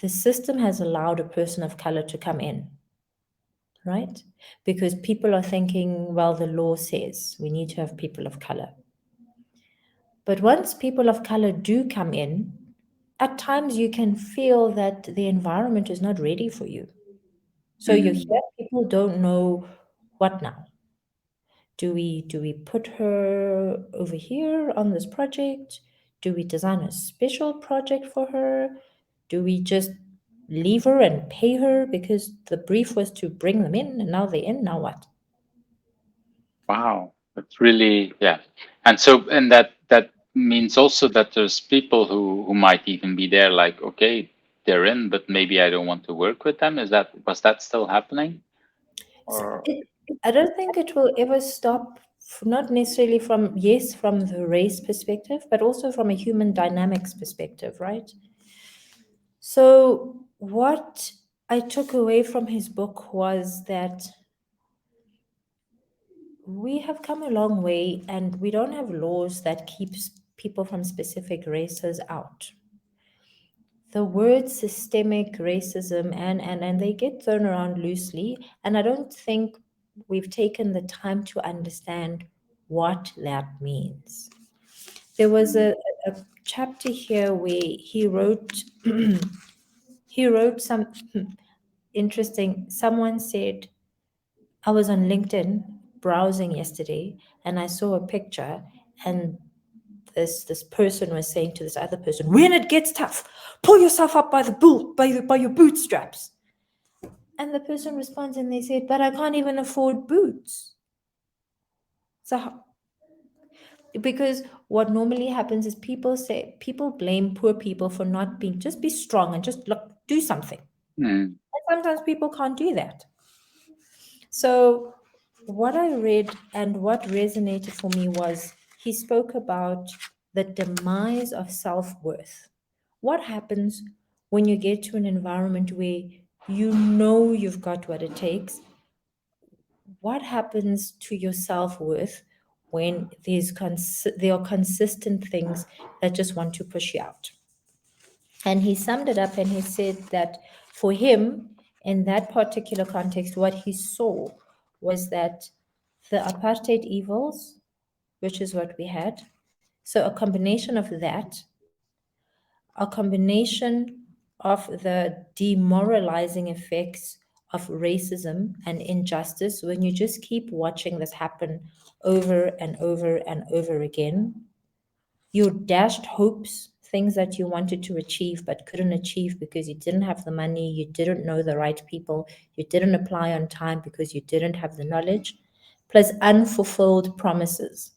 the system has allowed a person of color to come in, right? Because people are thinking, well, the law says we need to have people of color. But once people of color do come in, at times you can feel that the environment is not ready for you. So you Mm. hear people don't know what now. Do we put her over here on this project? Do we design a special project for her? Do we just leave her and pay her because the brief was to bring them in and now they're in? Now what? Wow, that's really, yeah. And so, and that means also that there's people who might even be there, like, okay, they're in, but maybe I don't want to work with them. Was that still happening? Or I don't think it will ever stop, not necessarily from, yes, from the race perspective, but also from a human dynamics perspective, right? So, what I took away from his book was that we have come a long way and we don't have laws that keeps people from specific races out. The word systemic racism and they get thrown around loosely, and I don't think we've taken the time to understand what that means. There was a chapter here where he wrote he wrote some interesting. Someone said, I was on LinkedIn browsing yesterday and I saw a picture, and this person was saying to this other person, when it gets tough, pull yourself up by the boot by your bootstraps. And the person responds and they said, but I can't even afford boots. So because what normally happens is people blame poor people for not being, just be strong and just look, do something. mm, And sometimes people can't do that. So what I read and what resonated for me was he spoke about the demise of self-worth. What happens when you get to an environment where you know you've got what it takes? What happens to your self-worth when there are consistent things that just want to push you out? And he summed it up and he said that for him, in that particular context, what he saw was that the apartheid evils, which is what we had, so a combination of that, a combination of the demoralizing effects of racism and injustice, when you just keep watching this happen over and over and over again, your dashed hopes, things that you wanted to achieve but couldn't achieve because you didn't have the money, you didn't know the right people, you didn't apply on time because you didn't have the knowledge, plus unfulfilled promises.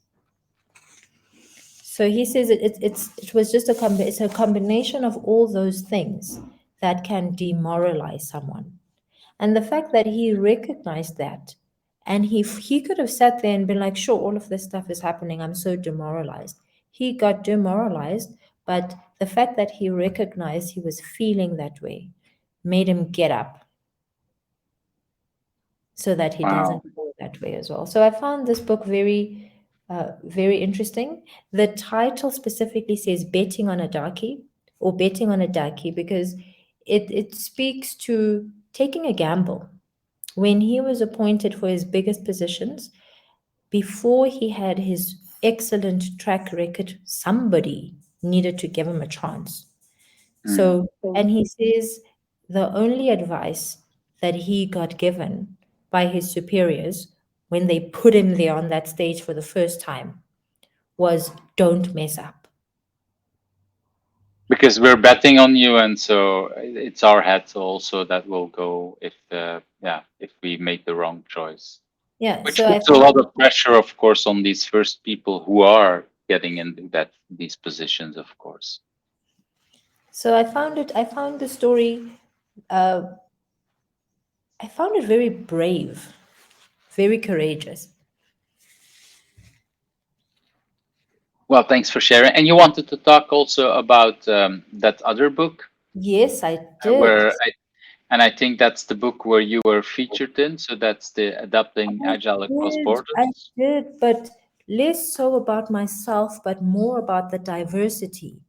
So he says it was just it's a combination of all those things that can demoralize someone. And the fact that he recognized that, and he could have sat there and been like, sure, all of this stuff is happening, I'm so demoralized. He got demoralized, but the fact that he recognized he was feeling that way made him get up so that he doesn't wow. go that way as well. So I found this book very interesting. The title specifically says betting on a darkie or betting on a darkie because it speaks to taking a gamble. When he was appointed for his biggest positions, before he had his excellent track record, somebody needed to give him a chance. Mm. So, and he says the only advice that he got given by his superiors when they put him there on that stage for the first time was don't mess up. Because we're betting on you, and so it's our heads also that will go if if we make the wrong choice. Yeah, Which so I puts a found lot of pressure, of course, on these first people who are getting into these positions, of course. So I found the story, uh, I found it very brave, very courageous. Well, thanks for sharing. And you wanted to talk also about that other book Yes, I did. where and I think that's the book where you were featured in. So that's the Adapting I Agile Across I Borders. did, but less so about myself, but more about the diversity.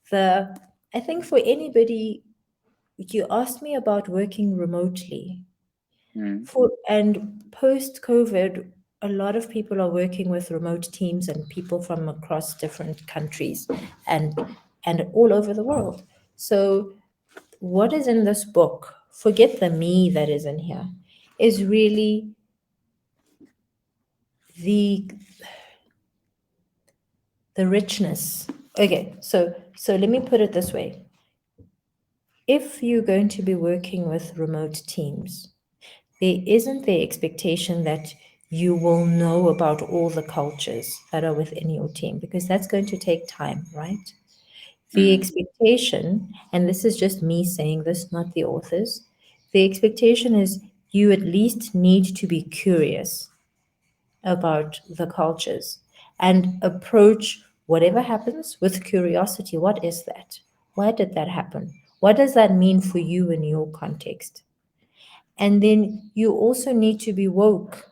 The I think for anybody, you asked me about working remotely. Mm, For and post COVID, a lot of people are working with remote teams and people from across different countries and and all over the world. So what is in this book, forget the me that is in here, is really the the richness. Okay, so let me put it this way. If you're going to be working with remote teams, there isn't the expectation that you will know about all the cultures that are within your team, because that's going to take time, right? The mm, expectation, and this is just me saying this, not the authors, the expectation is you at least need to be curious about the cultures and approach whatever happens with curiosity. What is that? Why did that happen? What does that mean for you in your context? And then you also need to be woke.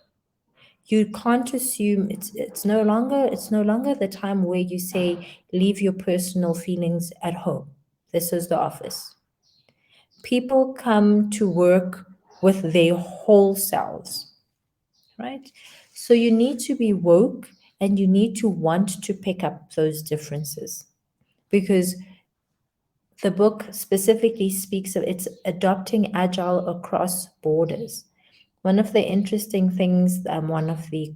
You can't assume it's no longer the time where you say leave your personal feelings at home. This is the office. People come to work with their whole selves, right? So you need to be woke and you need to want to pick up those differences, because the book specifically speaks of it's adopting agile across borders. One of the interesting things one of the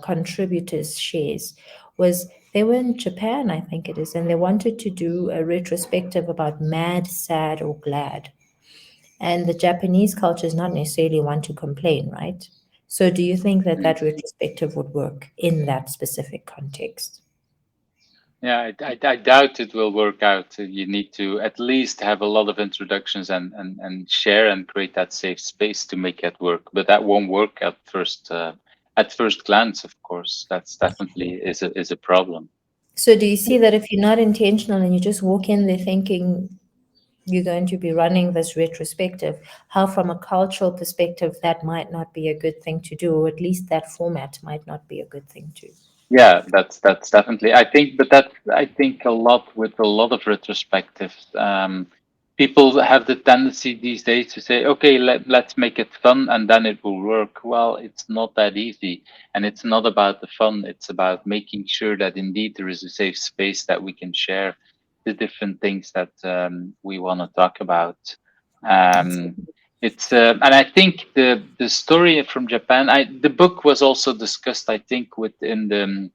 contributors shares was they were in Japan, I think it is, and they wanted to do a retrospective about mad, sad, or glad. And the Japanese culture is not necessarily one to complain, right? So, do you think that mm. that retrospective would work in that specific context? Yeah, I doubt it will work out. You need to at least have a lot of introductions and share and create that safe space to make it work. But that won't work at first glance, of course. That's definitely is a problem. So, do you see that if you're not intentional and you just walk in there thinking you're going to be running this retrospective, how, from a cultural perspective, that might not be a good thing to do, or at least that format might not be a good thing to. Yeah, that's definitely. I think, but that I think a lot with a lot of retrospectives. People have the tendency these days to say, "Okay, let's make it fun, and then it will work." Well, it's not that easy, and it's not about the fun. It's about making sure that indeed there is a safe space that we can share the different things that we want to talk about. Um, it's and I think the story from Japan. The book was also discussed. I think within the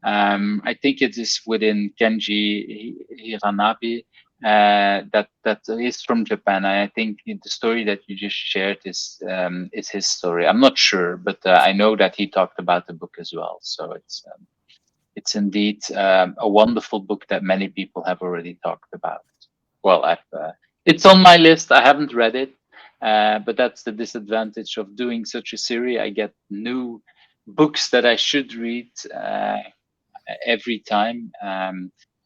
I think it is within Kenji Hiranabe that is from Japan. I think the story that you just shared is his story. I'm not sure, but I know that he talked about the book as well. So it's indeed a wonderful book that many people have already talked about. Well, it's on my list. I haven't read it, but that's the disadvantage of doing such a series. I get new books that I should read every time.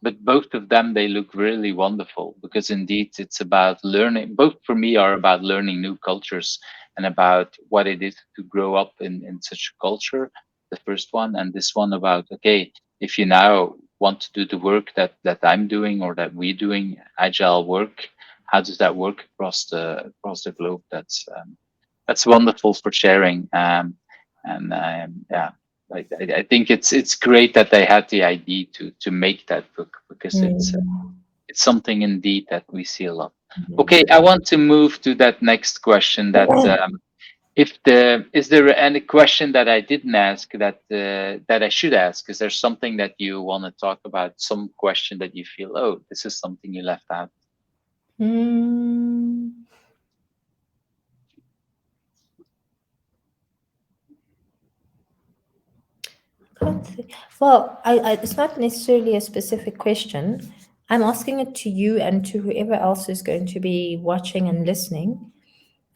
But both of them, they look really wonderful because indeed it's about learning. Both for me are about learning new cultures and about what it is to grow up in such a culture. The first one, and this one about, okay, if you now want to do the work that I'm doing or that we're doing, agile work, how does that work across the globe? That's wonderful for sharing. And yeah, I think it's great that they had the idea to make that book because Mm. it's something indeed that we see a lot. Mhm. Okay, I want to move to that next question. That if the is there any question that I didn't ask that I should ask? Is there something that you want to talk about? Some question that you feel, oh, this is something you left out? Mm. Can't think. Well, it's not necessarily a specific question. I'm asking it to you and to whoever else is going to be watching and listening.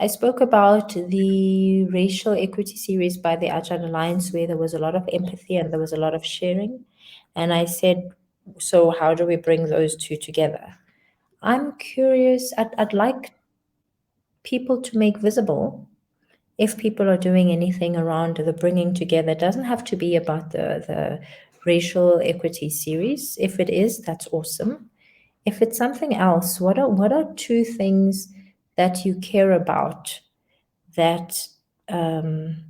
I spoke about the racial equity series by the Agile Alliance, where there was a lot of empathy and there was a lot of sharing. And I said, so how do we bring those two together? I'm curious, I'd like people to make visible if people are doing anything around the bringing together. It doesn't have to be about the racial equity series. If it is, that's awesome. If it's something else, what are two things that you care about that um,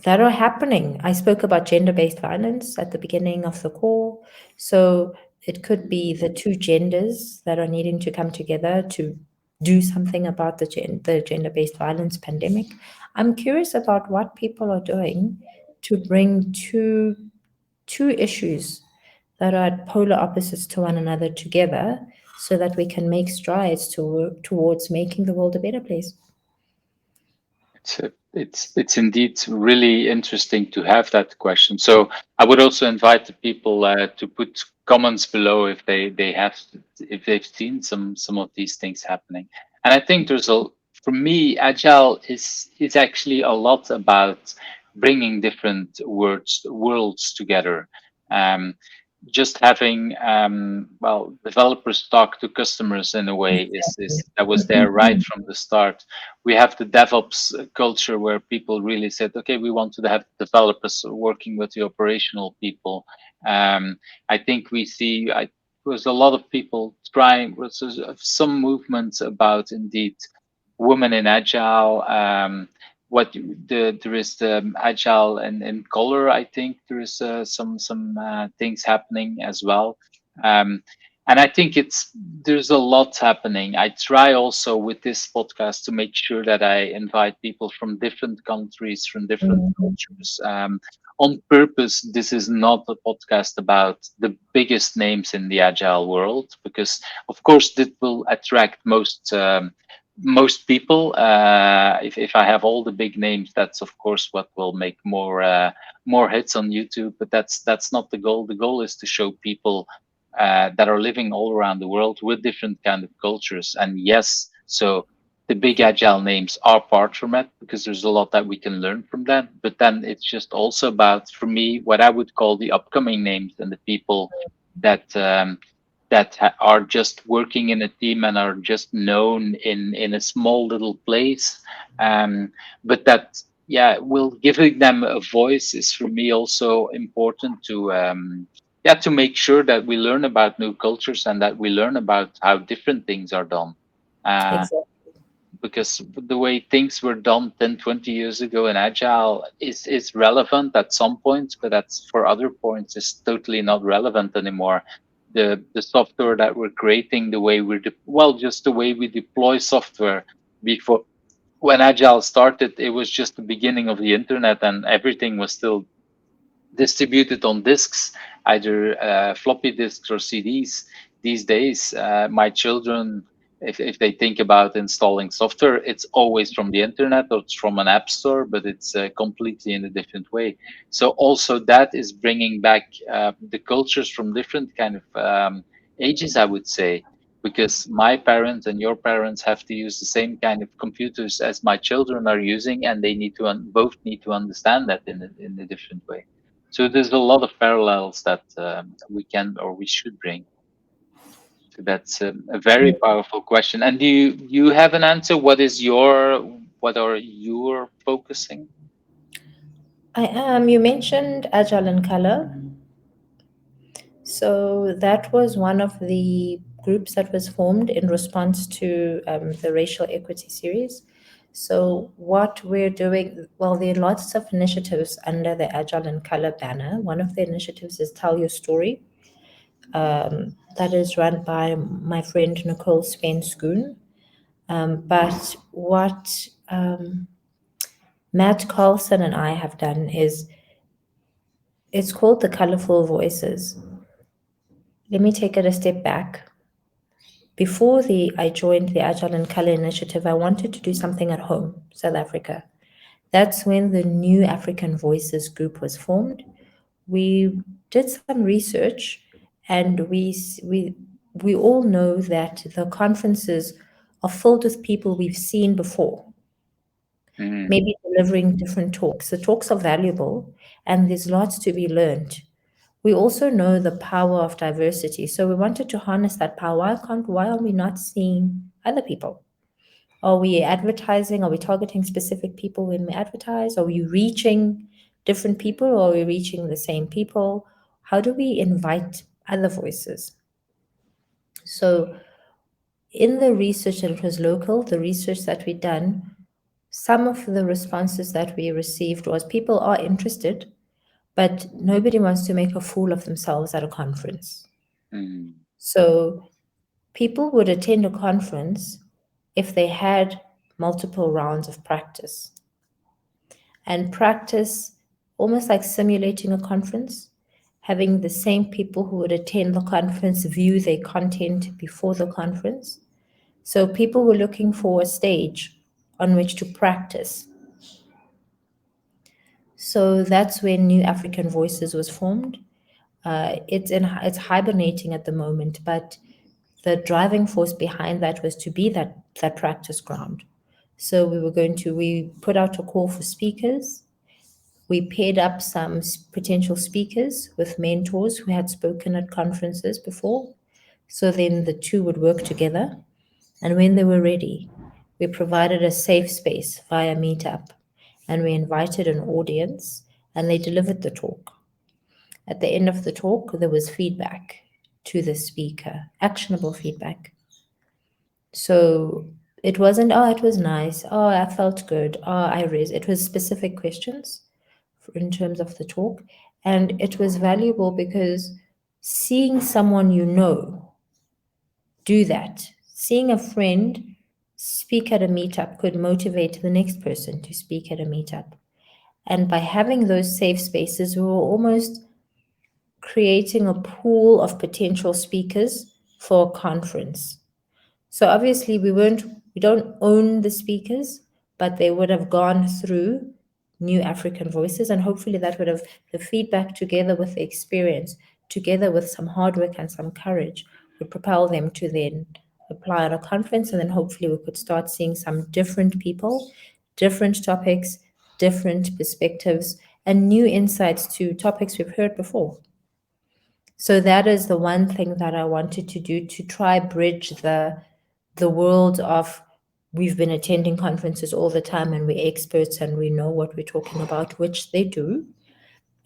that are happening? I spoke about gender-based violence at the beginning of the call, so it could be the two genders that are needing to come together to do something about the gender-based violence pandemic. I'm curious about what people are doing to bring two issues that are at polar opposites to one another together so that we can make strides towards making the world a better place. It's indeed really interesting to have that question. So I would also invite the people to put comments below if they have if they've seen some of these things happening. And I think there's a for me, agile is actually a lot about bringing different worlds together. Um, just having well, developers talk to customers in a way is that was there right from the start. We have the DevOps culture where people really said, okay, we want to have developers working with the operational people. I think we see, there's a lot of people trying, there's some movements about indeed women in agile. There is the agile in color. I think there is some things happening as well. Um, and I think there's a lot happening. I try also with this podcast to make sure that I invite people from different countries, from different Mhm. cultures. On purpose, this is not a podcast about the biggest names in the agile world, because of course this will attract most people. If I have all the big names, that's of course what will make more hits on YouTube. But that's not the goal. The goal is to show people that are living all around the world with different kind of cultures. And yes, so the big agile names are part from it because there's a lot that we can learn from that. But then it's just also about, for me, what I would call the upcoming names and the people that are just working in a team and are just known in a small little place. But that, yeah, will giving them a voice is for me also important to yeah, to make sure that we learn about new cultures and that we learn about how different things are done. Uh, Exactly. because the way things were done 10, 20 years ago in agile is relevant at some points, but that's for other points is totally not relevant anymore. The software that we're creating, the way well, just the way we deploy software. Before, when agile started, it was just the beginning of the internet and everything was still distributed on disks, either floppy disks or CDs. These days, my children, if they think about installing software, it's always from the internet or it's from an app store, but it's completely in a different way. So also that is bringing back the cultures from different kind of ages, I would say, because my parents and your parents have to use the same kind of computers as my children are using, and they need to both need to understand that in a different way. So there's a lot of parallels that we can or we should bring. So that's a very powerful question. And do you have an answer? What are your focusing? I am. You mentioned Agile in Color. So that was one of the groups that was formed in response to the racial equity series. So what we're doing, well, there are lots of initiatives under the Agile in Color banner. One of the initiatives is Tell Your Story. That is run by my friend Nicole Spence-Goon. But what Matt Carlson and I have done is it's called the Colorful Voices. Let me take it a step back. Before I joined the Agile and Color Initiative, I wanted to do something at home, South Africa. That's when the New African Voices group was formed. We did some research And we all know that the conferences are filled with people we've seen before, Mm, maybe delivering different talks. The talks are valuable, and there's lots to be learned. We also know the power of diversity, so we wanted to harness that power. Why are we not seeing other people? Are we advertising? Are we targeting specific people when we advertise? Are we reaching different people, or are we reaching the same people? How do we invite other voices? So, in the research, and it was local, the research that we done, some of the responses that we received was people are interested, but nobody wants to make a fool of themselves at a conference. mm, So people would attend a conference if they had multiple rounds of practice, and practice almost like simulating a conference, having the same people who would attend the conference view their content before the conference. So people were looking for a stage on which to practice. So that's when New African Voices was formed. It's hibernating at the moment, but the driving force behind that was to be that practice ground. So we put out a call for speakers. We paired up some potential speakers with mentors who had spoken at conferences before. So then the two would work together. And when they were ready, we provided a safe space via Meetup, and we invited an audience, and they delivered the talk. At the end of the talk, there was feedback to the speaker, actionable feedback. So it wasn't, oh, it was nice. Oh, I felt good. Oh, I raised. It was specific questions in terms of the talk. And it was valuable because seeing someone you know do that, seeing a friend speak at a meetup could motivate the next person to speak at a meetup. And by having those safe spaces, we were almost creating a pool of potential speakers for a conference. So obviously we don't own the speakers, but they would have gone through New African Voices, and hopefully that would have the feedback together with the experience, together with some hard work and some courage, would propel them to then apply at a conference, and then hopefully we could start seeing some different people, different topics, different perspectives, and new insights to topics we've heard before. So that is the one thing that I wanted to do, to try bridge the world of we've been attending conferences all the time and we're experts and we know what we're talking about, which they do,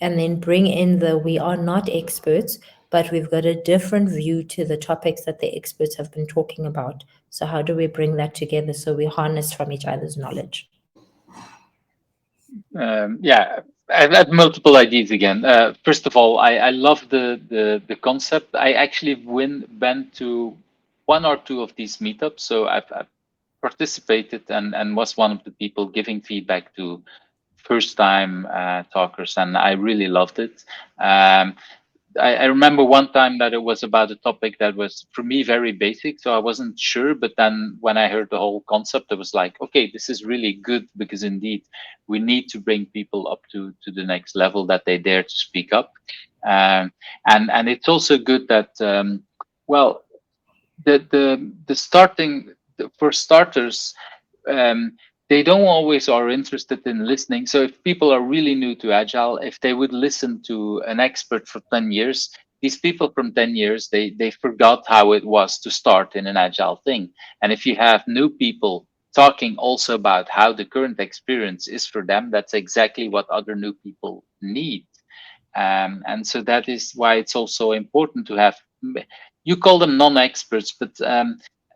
and then bring in the we are not experts, but we've got a different view to the topics that the experts have been talking about. So how do we bring that together so we harness from each other's knowledge? yeah, I've had multiple ideas again. First of all, I love the concept. I actually went to one or two of these meetups, so I've participated and was one of the people giving feedback to first time talkers, and I really loved it. Um, I remember one time that it was about a topic that was for me very basic, so I wasn't sure. But then when I heard the whole concept, it was like, okay, this is really good because indeed we need to bring people up to the next level that they dare to speak up, um, and it's also good that well the starting for starters, um, they don't always are interested in listening. So if people are really new to agile, if they would listen to an expert for 10 years, these people from 10 years, they forgot how it was to start in an agile thing. And if you have new people talking also about how the current experience is for them, that's exactly what other new people need. And so that is why it's also important to have, you call them non-experts, but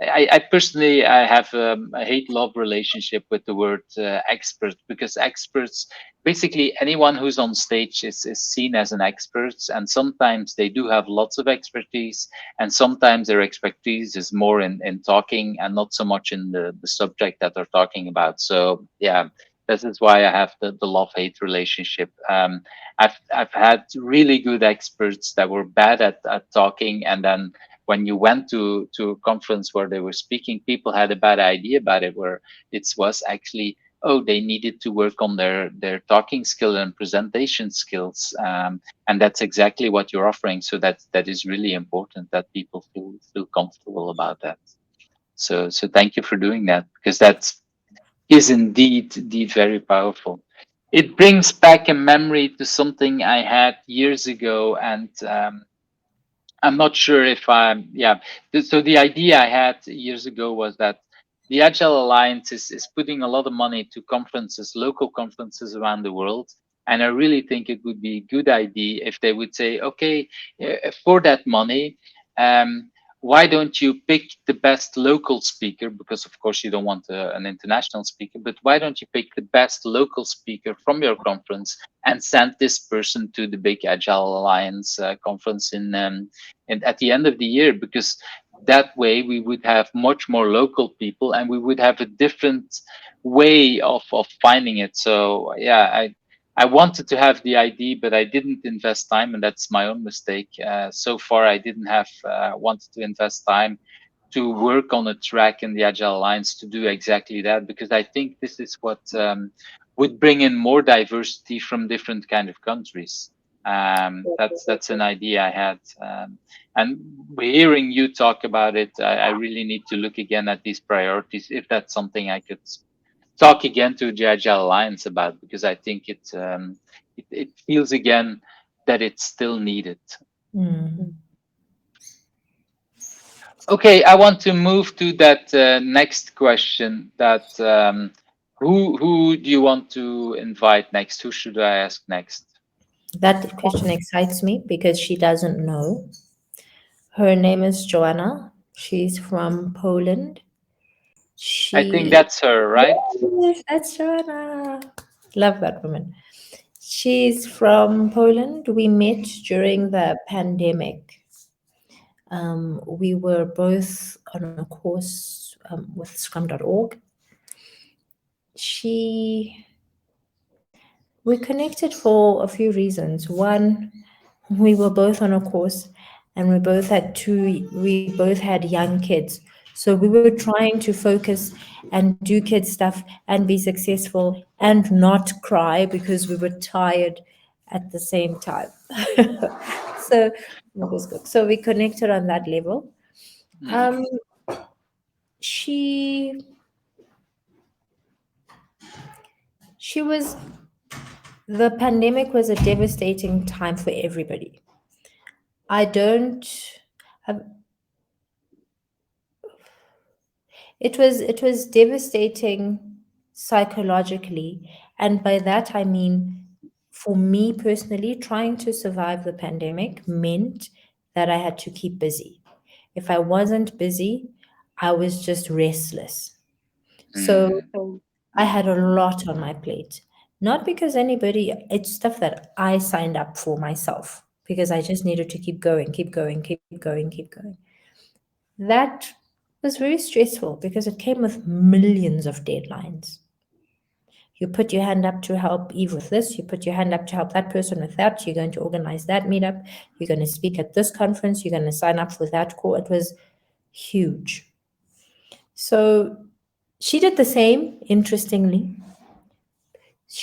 I personally, I have a hate-love relationship with the word expert, because experts, basically anyone who's on stage is seen as an expert, and sometimes they do have lots of expertise, and sometimes their expertise is more in talking and not so much in the subject that they're talking about. So yeah, this is why I have the love-hate relationship. I've had really good experts that were bad at talking, and then when you went to a conference where they were speaking, people had a bad idea about it, where it was actually oh, they needed to work on their talking skill and presentation skills, and that's exactly what you're offering. So that is really important that people feel comfortable about that. So thank you for doing that, because that is indeed very powerful. It brings back a memory to something I had years ago, and I'm not sure if I'm, yeah. So the idea I had years ago was that the Agile Alliance is putting a lot of money to conferences, local conferences around the world. And I really think it would be a good idea if they would say, okay, for that money, um, why don't you pick the best local speaker? Because of course you don't want an international speaker, but why don't you pick the best local speaker from your conference and send this person to the big Agile Alliance conference in and at the end of the year, because that way we would have much more local people and we would have a different way of finding it. So yeah, I wanted to have the idea, but I didn't invest time, and that's my own mistake. So far I didn't have wanted to invest time to work on a track in the Agile Alliance to do exactly that, because I think this is what would bring in more diversity from different kind of countries. That's an idea I had, and hearing you talk about it, I really need to look again at these priorities if that's something I could talk again to the Agile Alliance about, because I think it feels again that it's still needed. Mm. Okay, I want to move to that next question. That who do you want to invite next? Who should I ask next? That question excites me because she doesn't know. Her name is Joanna. She's from Poland. I think She, that's her, right? yes, that's Joanna. Love that woman. She's from Poland. We met during the pandemic. We were both on a course with scrum.org. She, we connected for a few reasons. One, we were both on a course and we both had young kids. So we were trying to focus and do kid stuff and be successful and not cry because we were tired at the same time. So it was good. So we connected on that level. Mm, Um, she she was the pandemic was a devastating time for everybody. I don't have it was devastating psychologically, and by that I mean for me personally, trying to survive the pandemic meant that I had to keep busy. If I wasn't busy, I was just restless. So mm, I had a lot on my plate. Not because anybody, it's stuff that I signed up for myself because I just needed to keep going, keep going, keep going, keep going. That was very stressful because it came with millions of deadlines. You put your hand up to help Eve with this, you put your hand up to help that person with that, you're going to organize that meetup, you're going to speak at this conference, you're going to sign up for that call. It was huge. So she did the same, interestingly.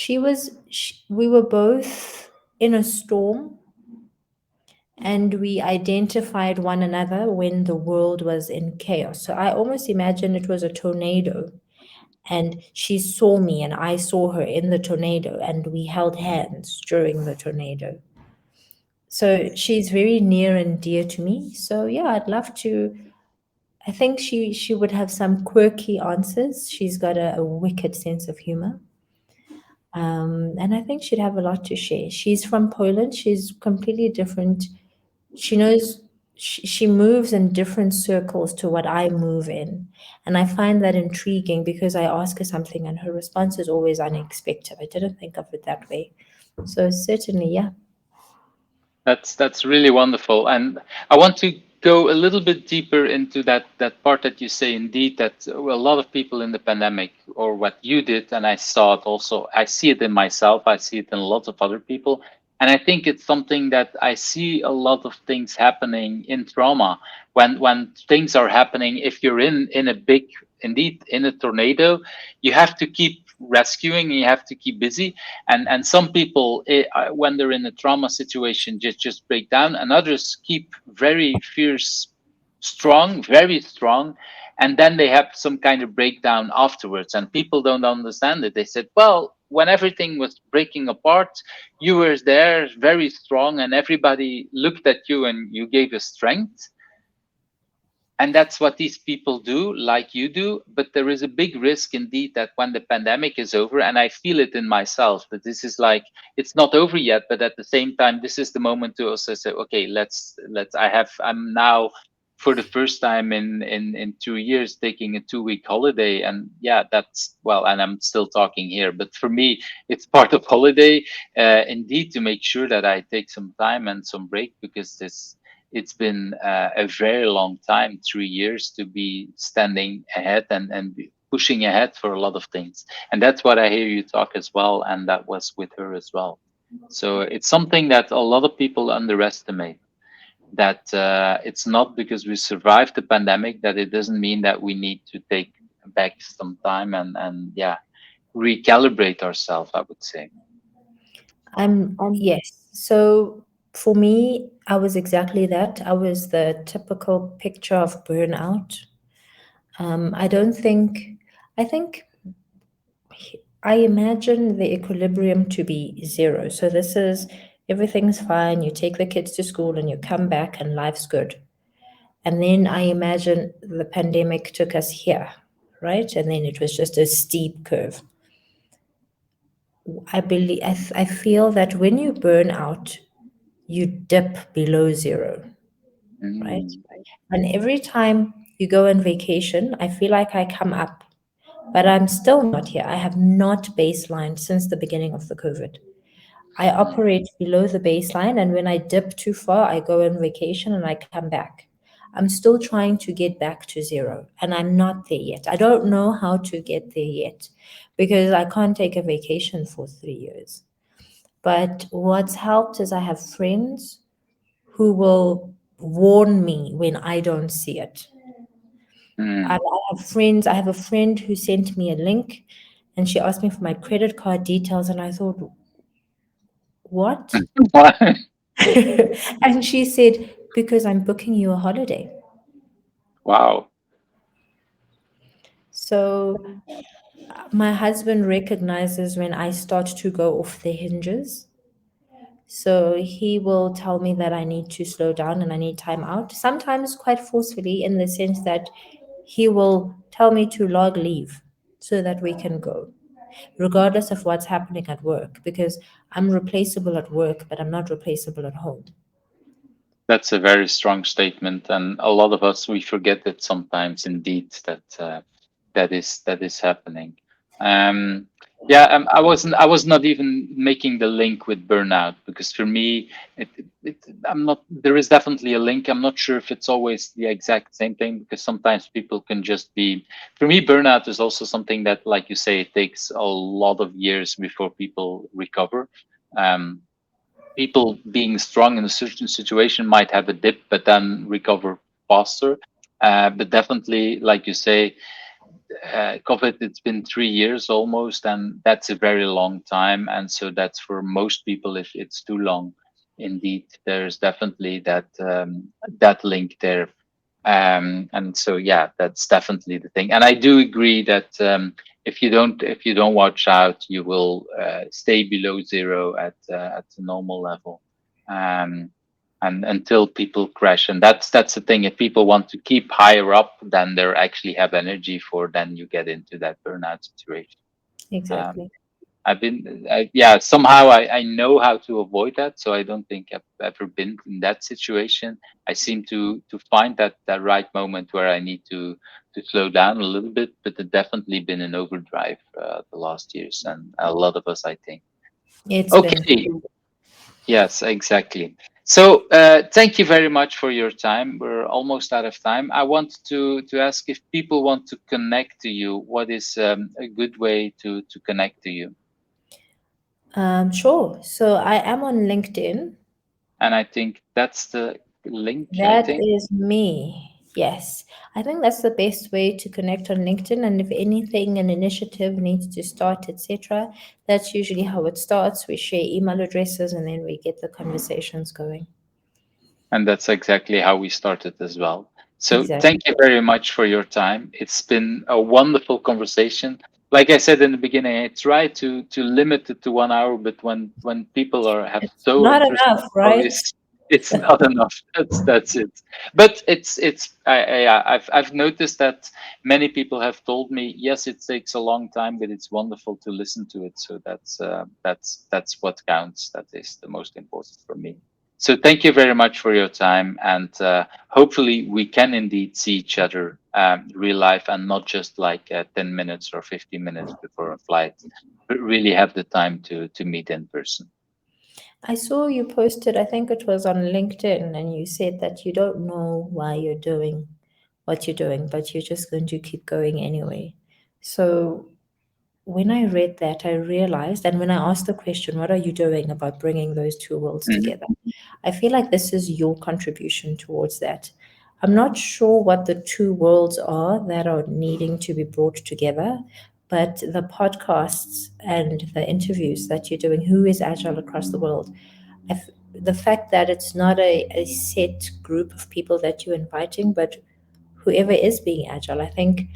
We were both in a storm and we identified one another when the world was in chaos. So I almost imagine it was a tornado and she saw me and I saw her in the tornado and we held hands during the tornado. So she's very near and dear to me. So yeah, I'd love to. I think she would have some quirky answers. She's got a wicked sense of humor. And I think she'd have a lot to share. She's from Poland. She's completely different. She knows she moves in different circles to what I move in. And I find that intriguing because I ask her something and her response is always unexpected. I didn't think of it that way. So certainly, yeah. that's really wonderful, and I want to go a little bit deeper into that part that you say. Indeed, that a lot of people in the pandemic, or what you did, and I saw it also. I see it in myself. I see it in a lot of other people, and I think it's something that I see a lot of things happening in trauma when things are happening. If you're in a big, indeed in a tornado, you have to keep rescuing. You have to keep busy, and some people, when they're in a trauma situation, just break down, and others keep very fierce, strong, very strong, and then they have some kind of breakdown afterwards, and people don't understand it. They said, well, when everything was breaking apart, you were there very strong, and everybody looked at you and you gave us strength. And that's what these people do, like you do. But there is a big risk indeed that when the pandemic is over, and I feel it in myself, that this is like, it's not over yet, but at the same time, this is the moment to also say, okay, I'm now for the first time in 2 years taking a 2 week holiday. And yeah, that's, well, and I'm still talking here, but for me, it's part of holiday, indeed, to make sure that I take some time and some break, because it's been a very long time, 3 years, to be standing ahead and pushing ahead for a lot of things. And that's what I hear you talk as well. And that was with her as well. So it's something that a lot of people underestimate, that it's not because we survived the pandemic that it doesn't mean that we need to take back some time and yeah, recalibrate ourselves, I would say. Yes. So for me, I was exactly that. I was the typical picture of burnout. I don't think, I think I imagine the equilibrium to be zero. So this is everything's fine. You take the kids to school and you come back and life's good. And then I imagine the pandemic took us here, right? And then it was just a steep curve. I feel that when you burn out, you dip below zero, right? Mm, And every time you go on vacation, I feel like I come up, but I'm still not here. I have not baselined since the beginning of the COVID. I mm, operate below the baseline, and when I dip too far, I go on vacation and I come back. I'm still trying to get back to zero, and I'm not there yet. I don't know how to get there yet because I can't take a vacation for 3 years. But what's helped is I have friends who will warn me when I don't see it. mm. I have a friend who sent me a link and she asked me for my credit card details, and I thought, what? And she said, because I'm booking you a holiday. Wow. So my husband recognizes when I start to go off the hinges. So he will tell me that I need to slow down and I need time out, sometimes quite forcefully, in the sense that he will tell me to log leave so that we can go, regardless of what's happening at work, because I'm replaceable at work, but I'm not replaceable at home. That's a very strong statement, and a lot of us, we forget it sometimes. Indeed, that is happening. Um, yeah, I was not even making the link with burnout, because for me, I'm not. There is definitely a link. I'm not sure if it's always the exact same thing, because sometimes people can just be. For me, burnout is also something that, like you say, it takes a lot of years before people recover. Um, People being strong in a certain situation might have a dip, but then recover faster. But definitely, like you say, COVID, it's been 3 years almost, and that's a very long time. And so that's for most people, if it's too long, indeed, there's definitely that link there. And so, yeah, that's definitely the thing. And I do agree that if you don't watch out, you will stay below zero at the normal level. Um, and until people crash, and that's the thing. If people want to keep higher up, then they actually have energy for, then you get into that burnout situation. um, Exactly. yeah, somehow I know how to avoid that, so I don't think I've ever been in that situation. I seem to find that right moment where I need to slow down a little bit, but it's definitely been an overdrive the last years, and a lot of us, I think. It's been. Okay. Yes, exactly. So, thank you very much for your time. We're almost out of time. I want to ask, if people want to connect to you, what is a good way to connect to you? Sure. So I am on LinkedIn. And I think that's the link, I That think. is me. Yes, I think that's the best way to connect on LinkedIn. And if anything, an initiative needs to start, etc., that's usually how it starts. We share email addresses and then we get the conversations going. And that's exactly how we started as well. So Exactly. thank you very much for your time. It's been a wonderful conversation. Like I said in the beginning, I try to limit it to 1 hour, but when people are have It's so not interesting enough, right? stories, it's not enough. That's it. But I've noticed that many people have told me, yes, it takes a long time, but it's wonderful to listen to it. So that's what counts. That is the most important for me. So thank you very much for your time, and hopefully we can indeed see each other real life, and not just like 10 minutes or 15 minutes before a flight, but really have the time to meet in person. I saw you posted, I think it was on LinkedIn, and you said that you don't know why you're doing what you're doing, but you're just going to keep going anyway. So when I read that, I realized, and when I asked the question, what are you doing about bringing those two worlds Mhm. together? I feel like this is your contribution towards that. I'm not sure what the two worlds are that are needing to be brought together, but the podcasts and the interviews that you're doing, who is agile across the world, the fact that it's not a set group of people that you're inviting, but whoever is being agile, I think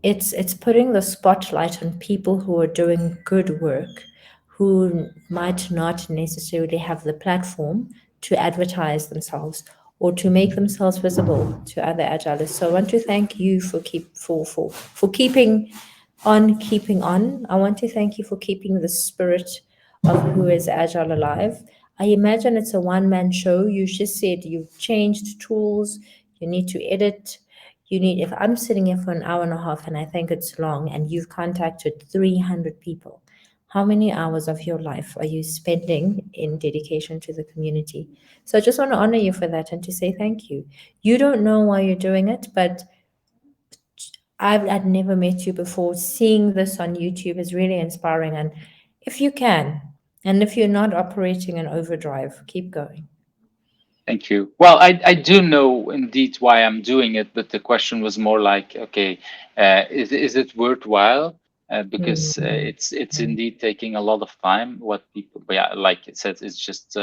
it's putting the spotlight on people who are doing good work, who might not necessarily have the platform to advertise themselves or to make themselves visible to other agilists. So I want to thank you for keeping on. I want to thank you for keeping the spirit of who is agile alive. I imagine it's a one-man show. You just said you've changed tools, you need to edit, you need, if I'm sitting here for an hour and a half and I think it's long and you've contacted 300 people, how many hours of your life are you spending in dedication to the community? So I just want to honor you for that and to say thank you. You don't know why you're doing it, but I'd never met you before. Seeing this on YouTube is really inspiring. And if you can, and if you're not operating in overdrive, keep going. Thank you. Well, I do know indeed why I'm doing it, but the question was more like, okay, is it worthwhile? Because Mm. it's indeed taking a lot of time. What people, yeah, like it said, it's just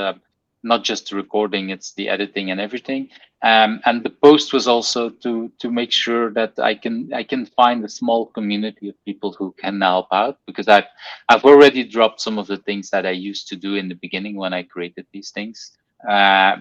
not just the recording; it's the editing and everything. And the post was also to make sure that I can find a small community of people who can help out, because I've already dropped some of the things that I used to do in the beginning when I created these things,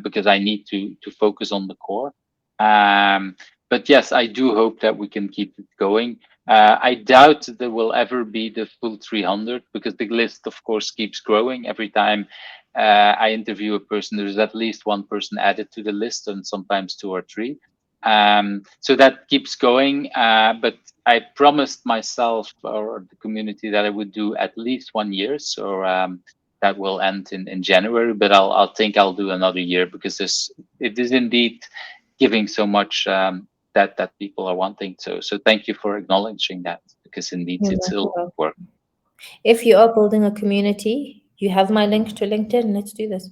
because I need to focus on the core. Um, but yes, I do hope that we can keep it going. I doubt there will ever be the full 300, because the list, of course, keeps growing every time. I interview a person, there's at least one person added to the list, and sometimes two or three. So that keeps going. But I promised myself or the community that I would do at least 1 year. So that will end in January, but I'll think I'll do another year, because it is indeed giving so much, that people are wanting. So thank you for acknowledging that, because indeed You're it's a most lot of welcome. work. If you are building a community, you have my link to LinkedIn. Let's do this.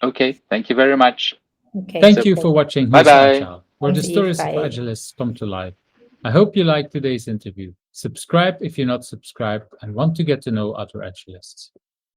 Okay, thank you very much. Okay. So Thank you for watching bye Who's bye. Agile, where the Thanks, Eve. stories of Bye. Agilists come to life. I hope you liked today's interview. Subscribe if you're not subscribed and want to get to know other Agilists.